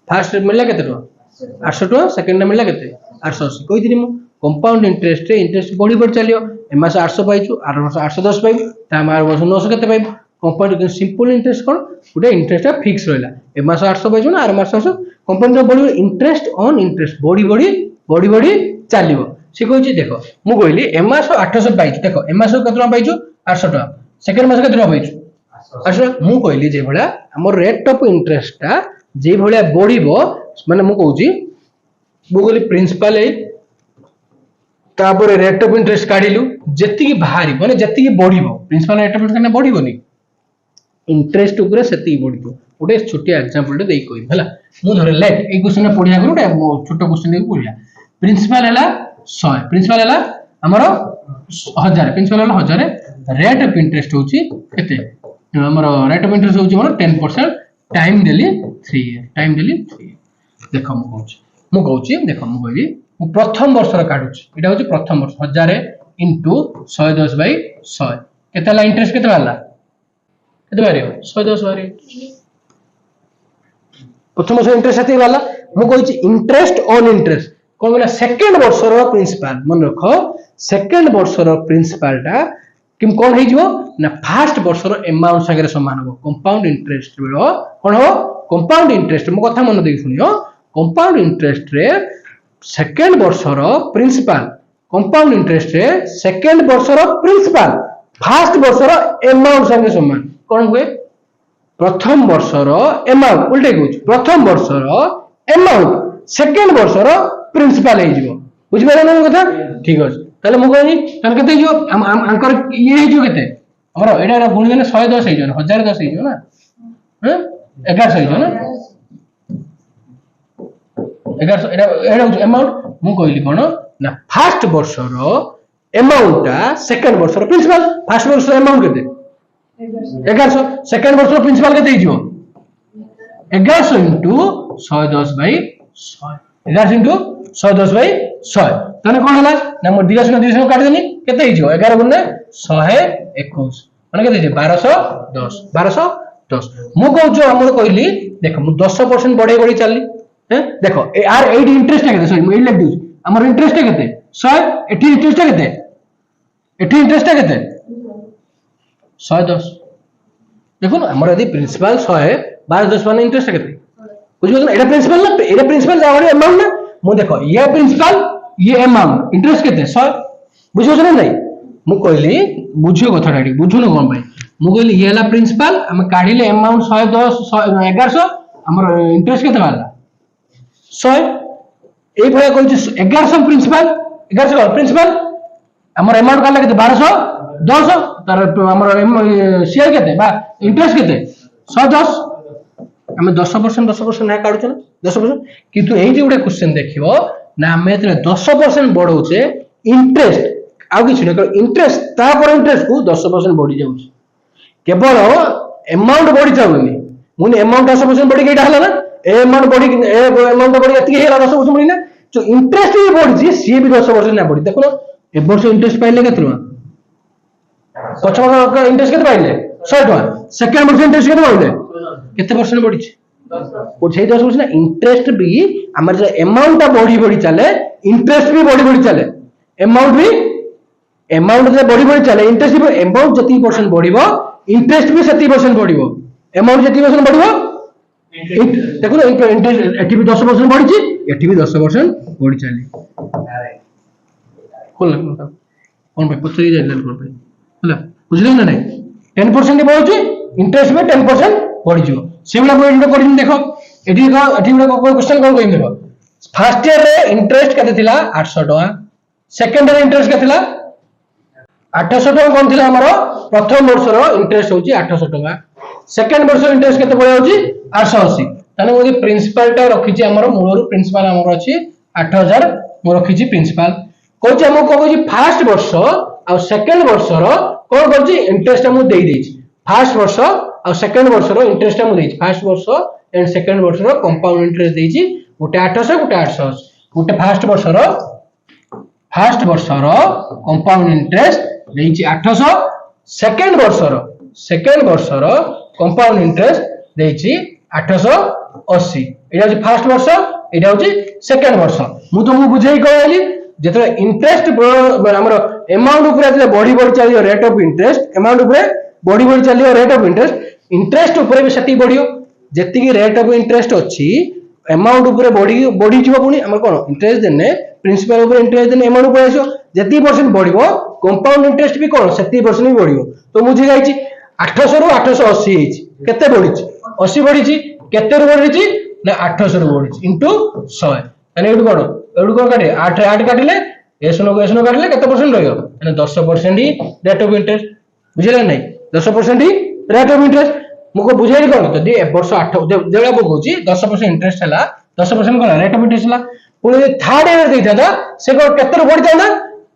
फर्स्ट मिलला केते टका 800 टका सेकंड मिलला केते 880 कहि दिनी मु कंपाउंड इंटरेस्ट रे इंटरेस्ट बढ़ी चलियो ए मास 800 पाइछु आर मास 810 पाइबु ता मार मास 900 केते पाइबु कंपाउंड सिंपल इंटरेस्ट कोन गुटे इंटरेस्ट फिक्स रहला ए मास 800 पाइछु ना आर मास 800 कंपाउंड बढ़ी इंटरेस्ट ऑन इंटरेस्ट बढ़ी चलियो से कहूची देखो मु कहली ए मास 800 पाइछु देखो ए मास केतना पाइछु 800 टका सेकंड मास केतना पाइछु 800 मु कहली जे भला हमर रेट ऑफ इंटरेस्ट ता जे भला बढ़िबो माने मु कहूची मु कहली प्रिंसिपल ए तापर रेट ऑफ इंटरेस्ट काढिलु जति की बाहरी माने जति की बढ़िबो प्रिंसिपल रेट ऑफ इंटरेस्ट कने बढ़िबोनी इंटरेस्ट ऊपर सेति बढ़िबो गोटे छोटिया एग्जांपल दे कोइ हला मु धरे लेट ए क्वेश्चन पढिया गलो छोटो क्वेश्चन दे पढिया प्रिंसिपल हला 100 प्रिंसिपल हला हमरो 1000 प्रिंसिपल हला 1000 रेट ऑफ इंटरेस्ट होची केते हमरो रेट ऑफ इंटरेस्ट होची हमरो 10% टाइम देली 3 ईयर देखो मु कहूची देखो मु कहली मु प्रथम वर्ष रा काढुची एटा होची प्रथम वर्ष 1000 इनटू 110 बाय 100 केतेला इंटरेस्ट केते वाला केते बारियो 110 बारी प्रथम वर्ष इंटरेस्ट केते वाला मु कहूची इंटरेस्ट ऑन इंटरेस्ट कोन बोला सेकंड वर्ष रो प्रिंसिपल मन रखो सेकंड वर्ष रो प्रिंसिपल टा कि कौन हो ना फास्ट वर्षर अमाउंट सागर समान हम कंपाउंड इंटरेस्ट बेलो कौन हो कंपाउंड इंटरेस्ट मो कथा मन देई सुनियो कंपाउंड इंटरेस्ट रे सेकंड वर्षर प्रिंसिपल कंपाउंड इंटरेस्ट रे सेकंड वर्षर प्रिंसिपल फास्ट वर्षर अमाउंट सागर समान कौन हुए प्रथम वर्षर अमाउंट उल्टे कहूँ प्रथम वर्षर अमाउंट सेकंड वर्षर प्रिंसिपल हो बुझी पारे ना कथा ठीक अछि ताले मु कहनी ताले केते जो आंकर ये जो केते हमर एडा गुणी देने 110 हो 1010 हो ना हैं 1100 हो ना 1100 एडा अमाउंट मु कहली कोन ना फर्स्ट वर्षर अमाउंट ता सेकंड वर्षर प्रिंसिपल फर्स्ट वर्षर अमाउंट केते 1100 सेकंड वर्षर प्रिंसिपल केते हो 1100 into 110 by 100 1100 into 110 by 100 ताने कोन हला ना मो 200 काट देनी केते हिजो 11 गुणे 121 माने केते जे 1210 1210 मु कहू जो हमर कहली देखो मु 10% बढ़े बढ़ी चलली हैं देखो आर 8 इंटरेस्ट केते सॉरी मु लिख दूची हमर इंटरेस्ट केते 100 एठी इंटरेस्ट केते एठी इंटरेस्ट केते 110 देखो ना हमर यदि प्रिंसिपल 100 है 1210 माने इंटरेस्ट केते बुझियो ना एटा प्रिंसिपल जावड़ी अमाउंट ना मु देखो ये प्रिंसिपल ये अमाउंट इंटरेस्ट केते 100 बुझियो ना नहीं मु कहली बुझियो कथा डाडी बुझु न कोन भाई मु कहली ये ला प्रिंसिपल हम काढिले अमाउंट 110 1100 हमर इंटरेस्ट केते वाला 100 एई भया कहू 1100 प्रिंसिपल 1100 प्रिंसिपल हमर अमाउंट काला केते 1210 तार हमर शेयर केते बा इंटरेस्ट केते 110 हमें 10% ना काढु छ 10% किंतु एई जे उडे क्वेश्चन देखियो ना हमें एतरे 10% बढ़ौछे इंटरेस्ट आउ किछ न इंटरेस्ट ता पर इंटरेस्ट को 10% बढ़ी जाउछ केवल अमाउंट बढ़ी जाउनी मुने अमाउंट 10% बढ़ी केटा हला ना ए अमाउंट बढ़ी ए अमाउंट बढ़ी एति हेला 10% बढ़ी ना जो इंटरेस्ट भी बढ़ी छी सी भी 10% ना बढ़ी देखो ए वर्ष इंटरेस्ट पाइले केतरो पछवा इंटरेस्ट केते पाइले 100 टका सेकंड वर्ष इंटरेस्ट केते पाइले केते परसेंट बढ़ी छी और छै 10% ना इंटरेस्ट भी हमर जो अमाउंट ता बढ़ी बढ़ी चले इंटरेस्ट भी बढ़ी बढ़ी चले अमाउंट जे बढ़ी बढ़ी चले इंटरेस्ट भी अमाउंट जति परसेंट बढ़िबो इंटरेस्ट भी 70% बढ़िबो अमाउंट जति परसेंट बढ़िबो देखो ना इंटरेस्ट एठी भी 10% बढ़ी छी एठी भी 10% बढ़ी चली खोल कोन भाई पछरी जाइलन कोन भाई हला बुझले ना नहीं 10% बढ़ी इंटरेस्ट में 10% बढ़ी जो सेमला पॉइंट पढिन देखो एठी क्वेश्चन कोन कहिन देखो फर्स्ट ईयर रे इंटरेस्ट केते थिला 800 टका सेकंड ईयर इंटरेस्ट केते थिला 800 टका कोन थिला हमरो प्रथम वर्ष रो इंटरेस्ट होची 800 टका सेकंड वर्ष इंटरेस्ट केते पड़े होची 880 ताने मोदी प्रिंसिपल टा रखिची हमरो मूलरू प्रिंसिपल हमरो अछि 8000 मो रखिची प्रिंसिपल कोची हम कोची फर्स्ट वर्ष आ सेकंड वर्ष रो कोन करची इंटरेस्ट हम देई देची फर्स्ट वर्ष आ सेकंड वर्ष रो इंटरेस्ट हम देची फर्स्ट वर्ष एंड सेकंड वर्ष रो कंपाउंड इंटरेस्ट देची गोटे 800 गोटे 880 गोटे फर्स्ट वर्ष रो कंपाउंड इंटरेस्ट देची 800 सेकंड वर्ष रो कंपाउंड इंटरेस्ट देची 880 एटा जे फर्स्ट वर्ष एटा होची सेकंड वर्ष मु तो मु बुझेई कहली जेतरे इंटरेस्ट हमर अमाउंट ऊपर जे बॉडी चलियो रेट ऑफ इंटरेस्ट अमाउंट ऊपर बॉडी चलियो रेट ऑफ इंटरेस्ट ऊपर भी सेती बढ़ियो जेति की रेट ऑफ इंटरेस्ट अछि अमाउंट ऊपर बॉडी जीव पुनी हमर कोन इंटरेस्ट देने प्रिंसिपल ऊपर इंटरेस्ट देने अमाउंट ऊपर आसो जेति परसेंट बढ़ियो कंपाउंड इंटरेस्ट भी कोन सेती परसेंट भी बढ़ियो तो मुझे जाईची 800 रु 880 हेची केते बढ़ीची 80 बढ़ीची केते रु बढ़ीची ना 800 रु बढ़ीची इनटू 100 माने एडु कोन काटे 8 8 काटिले एसनो काटिले केते परसेंट रहियो माने 10% ही रेट ऑफ इंटरेस्ट बुझिला नै 10% ही रेट ऑफ इंटरेस्ट मुको बुझेली कोन जदी ए वर्ष 8 जेला बगौची 10% इंटरेस्ट हला 10% कोन रेट ऑफ इंटरेस्ट हला पुनी थर्ड ईयर देइथा दा से को केते रु बढ़ी जांदा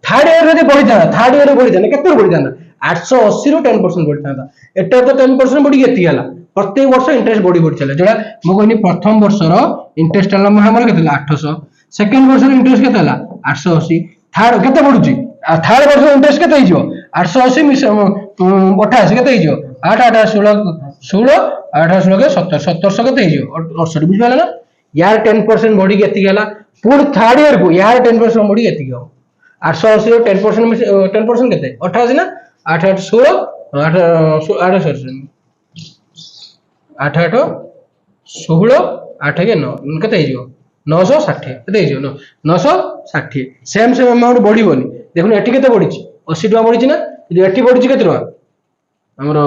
थर्ड ईयर रे बढ़ी जांदा थर्ड ईयर रे बढ़ी जांदा केते रु बढ़ी जांदा 880 रु 10% बढ़ी जांदा एटा तो 10% बढ़ी केती हला प्रत्येक वर्ष इंटरेस्ट बढ़ी चले जोड़ा मु कहनी प्रथम वर्ष रो इंटरेस्ट हला हमर केते 800 सेकंड वर्ष रो इंटरेस्ट केते हला 880 थर्ड केते बढ़ुची थर्ड वर्ष रो इंटरेस्ट केते हिजो 880 मिस 88 केते हिजो 8 8 16 8 16 के 70 1700 केते हिजो 68 बुझ पाला ना यार 10% बढ़ी केती हला पूर्ण थर्ड ईयर को यार 10% बढ़ी केती हो 880 रो 10% केते 88 ना 8 8 16 8 8 सॉरी 8 8 16 8 के 9 केते हे जो 960 केते हे जो 960 सेम सेम अमाउंट बढ़िबोनी देखुन एठी केते बढ़िछि 80 टका बढ़िछि ना जे एठी बढ़िछि केते टका हमरो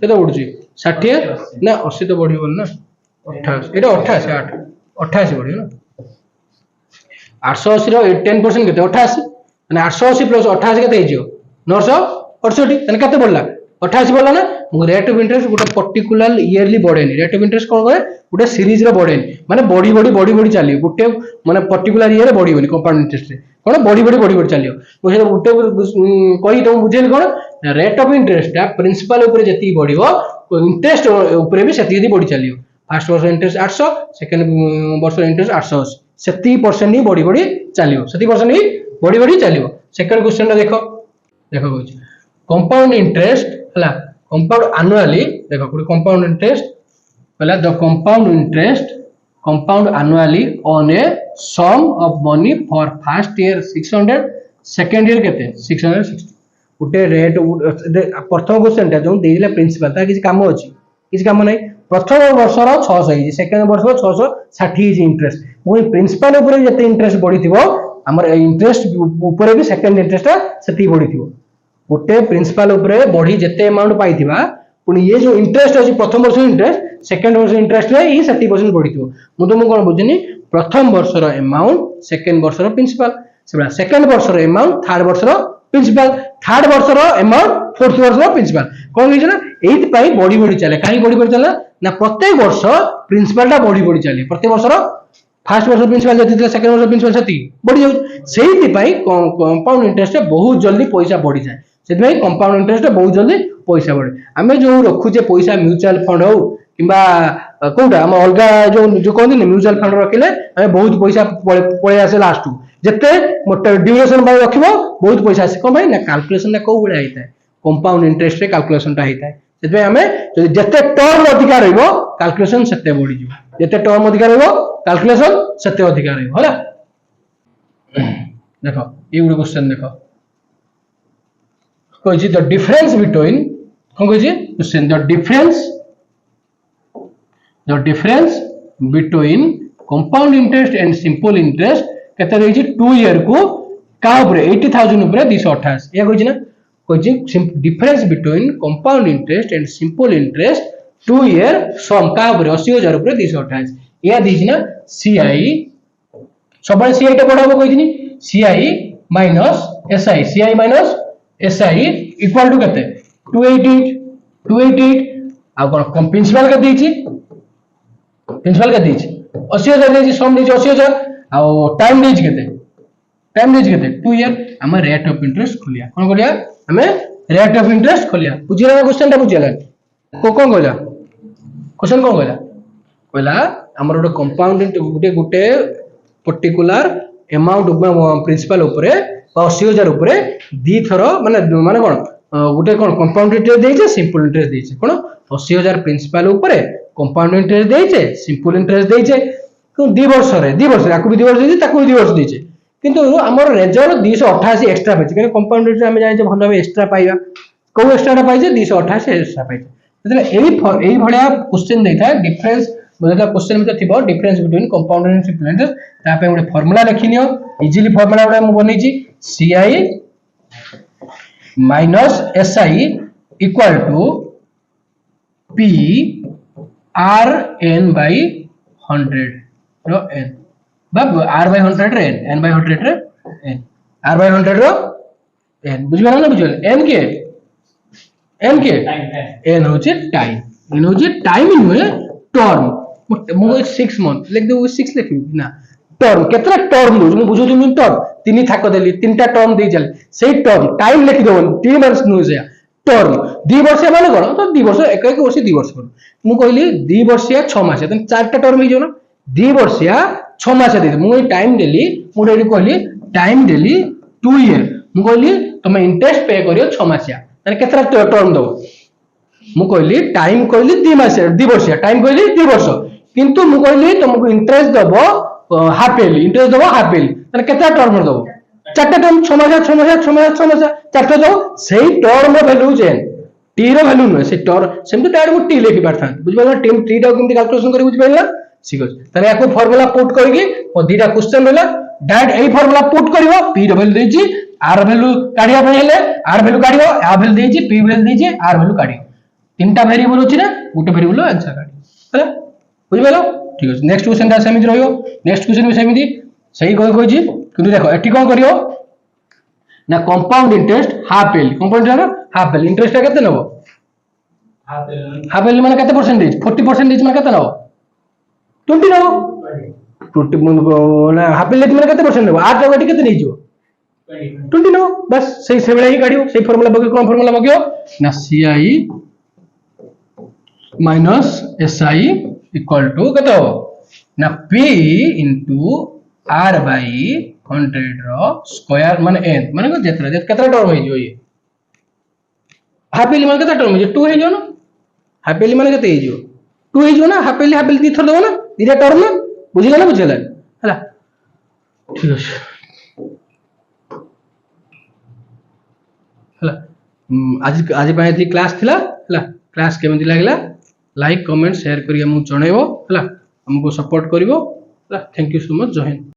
केते बढ़िछि 60 ना 80 तो बढ़िबोनी ना 88 एटा 88 8 88 बढ़ियो ना 880 रो 10% केते 88 माने 880 प्लस 88 केते हे जो 968 तने केते बढ़ला 88 बढ़ला ना रेट ऑफ इंटरेस्ट गोटे पर्टिकुलर इयरली बढ़ेनी रेट ऑफ इंटरेस्ट कौन करे गोटे सीरीज रे बढ़ेनी माने बढ़ी चलियो गोटे माने पर्टिकुलर इयर बढ़िबोनी कंपाउंड इंटरेस्ट रे कोन बढ़ी चलियो मो से गोटे कहि तो बुझेली कोन रेट ऑफ इंटरेस्ट प्रिंसिपल ऊपर जति बढ़िबो इंटरेस्ट ऊपर भी सेति बढ़ी चलियो फर्स्ट वर्ष इंटरेस्ट 800 सेकंड वर्ष इंटरेस्ट 880 सेति परसेंट ही बढ़ी चलियो सेति परसेंट ही बढ़ी चलियो सेकंड क्वेश्चन देखो देखो कहूँ कंपाउंड इंटरेस्ट हला compound annually देखो कोई compound interest पहला the compound annually on a sum of money for first year 600 second year केते 660 उटे रेट प्रथम क्वेश्चन ता जो देइले प्रिंसिपल ता किछि काम नै प्रथम वर्ष रो 600 है सेकंड वर्ष रो 660 है इंटरेस्ट मोई प्रिंसिपल ऊपर जते इंटरेस्ट बढ़िथिबो हमर इंटरेस्ट ऊपर भी सेकंड इंटरेस्ट सेति बढ़िथिबो गोटे प्रिंसिपल ऊपर बढ़ी जिते अमाउंट पाइथिबा पुनी ये जो इंटरेस्ट अछि प्रथम वर्ष इंटरेस्ट सेकंड वर्ष इंटरेस्ट रे ही 70% बढ़िथिबो मु तुम कोन बुझनी प्रथम वर्ष रो अमाउंट सेकंड वर्ष रो प्रिंसिपल सेबा सेकंड वर्ष रो अमाउंट थर्ड वर्ष रो प्रिंसिपल थर्ड वर्ष रो अमाउंट फोर्थ वर्ष रो प्रिंसिपल कोन होई ना एथि पई बढ़ी चले काई बढ़ी चले ना प्रत्येक वर्ष प्रिंसिपल टा बढ़ी चले प्रत्येक वर्ष रो फर्स्ट वर्ष प्रिंसिपल जति थिला सेकंड वर्ष प्रिंसिपल सती बढ़ी जाउ सेहि पई कंपाउंड इंटरेस्ट बहुत जल्दी पैसा बढ़ी जाए से कंपाउंड इंटरेस्ट बहुत जल्दी पैसा बढ़े आम जो रखुचे पैसा म्यूचुअल फंड हो कि कौटा आम अलग जो कहते म्यूचुअल फंड रखिले बहुत पैसा पलि आसे लास्ट जिते ड्यूरेशन रख बहुत पैसा आसे कौन ना कैलकुलेशन कौ भाई होता है कंपाउंड इंटरेस्ट कैलकुलेशन होता है से आम जिते टर्म अधिकार कैलकुलेशन से बढ़ी जिते टर्म अधिकार कैलकुलेशन से अधिकार है देख ये गोटे क्वेश्चन देख the difference between question the difference between compound interest and simple interest केते रही 2 ईयर को का ऊपर 80000 ऊपर 228 या कहछि ना कहछि difference between compound interest and simple interest 2 year sum का ऊपर 80000 ऊपर 228 या दिछि ना CI सबले CI टा पढाबो कहिथिनी CI minus SI equal to केते 288 आ कोन प्रिंसिपल के देछि प्रिंसिपल के देछि 80000 देछि सम देछि 80000 आ टाइम देछि केते 2 ईयर हम रेट ऑफ इंटरेस्ट खोलिया कोन खोलिया हमें रेट ऑफ इंटरेस्ट खोलिया बुझिला क्वेश्चन ता बुझिला कोन कहला क्वेश्चन कोन कहला हमर गोटे कंपाउंड गोटे पर्टिकुलर अमाउंट प्रिंसिपल ऊपर 80000 ऊपर दी थर माने कोन गोटे कोन कंपाउंड इंटरेस्ट देइछे सिंपल इंटरेस्ट देइछे कोन 80000 प्रिंसिपल ऊपर कंपाउंड इंटरेस्ट देइछे सिंपल इंटरेस्ट देइछे को 2 वर्ष रे आकु भी 2 वर्ष देइछे ताकु भी 2 वर्ष देइछे किंतु हमर रिजल्ट 288 एक्स्ट्रा पाइछे कि कंपाउंड इंटरेस्ट हम जानि भलो एक्स्ट्रा पाइबा को एक्स्ट्रा पाइछे 288 एक्स्ट्रा पाइछे मतलब एई भलिया क्वेश्चन देइथा डिफरेंस मतलब क्वेश्चन में थिबो difference between compound and simple interest ता पे ଗୋଟେ फार्मूला लिखिनियो इजीली फार्मूला गुडा हम बनेछि CI minus SI equal to P R N by 100 रो N बब R by 100 रे N by 100 रे N R by 100 रो N बुझिबा ना बुझल N के N होचे टाइम नुए टर्म मु 6 मंथ लिख दे 6 लिखि ना टर्म केतरा टर्म दो बुझो तुम टर्म तीन थाक देली तीनटा टर्म दे चल सेही टर्म टाइम लिखि दो 3 मंथ्स नु से टर्म 2 वर्ष माने कोन तो 2 वर्ष एक एक वर्ष 2 वर्ष कोन मु कहली 2 वर्षिया 6 मास त चारटा टर्म ही जो ना 2 वर्षिया 6 मास दे मु टाइम देली मु रेडी कहली टाइम देली 2 ईयर मु कहली तुम इंटरेस्ट पे करियो 6 मासिया माने केतरा टर्म दो मु कहली टाइम कहली 2 मास 2 वर्षिया टाइम कहली 2 वर्ष किंतु मु कहली तुमको इंटरेस्ट दबो हाफ इयरली इंटरेस्ट दबो हाफ इयरली माने केतरा टर्म दबो चारटा टर्म 6 चारटा जो सेही टर्म रो वैल्यू जेन टी रो वैल्यू नुहे से टर सेमति डायरेक्ट मु टी लिखि पारथां बुझ पाला टीम टी टा केमति कैलकुलेशन करी बुझ पाइला ठीक अछि तने याको फार्मूला पुट करके ओ दीटा क्वेश्चन रहला डायरेक्ट एई फार्मूला पुट करिवो पी रो वैल्यू देछि आर वैल्यू काढिया पय हेले आर वैल्यू काढिवो आ वैल्यू देछि पी वैल्यू देछि आर वैल्यू काढियो तीनटा वेरिएबल अछि ना गुटे वेरिएबल आंसर काढियो ହେଲା बुझ पाइला ठीक अछि नेक्स्ट क्वेश्चन दा सेमिति रहियो नेक्स्ट क्वेश्चन भी सेमिति सही कहछि किंतु देखो एठी कोन करियो ना compound interest half L compound half L interest केते नबो हाफ एल माने केते परसेंटेज 40% माने केते नबो 20 नबो 20 ना हाफ एल माने केते परसेंट नबो 8 जगह केते नै जो 20 नबो बस सही से बेला ही काढियो सही फार्मूला बगे कोन फार्मूला बगियो ना CI minus SI equal to केते हो ना P इनटू R बाय 100 रो स्क्वायर माने n माने को जेतरा केतरा टर्म हे जो ये हाफ एल माने केतरा टर्म हे 2 हे जो ना हाफ एल माने केते हे जो 2 हे जो ना हाफ एल दी थर दो ना दिरा टर्म ना बुझिला ना बुझिला हला ठीक अछि हला आज आज बाय थी क्लास थिला हला क्लास केमति लागला लाइक कमेंट शेयर करिया मु जणेबो हला हमको सपोर्ट करिवो हला थैंक यू सो मच जय हिंद।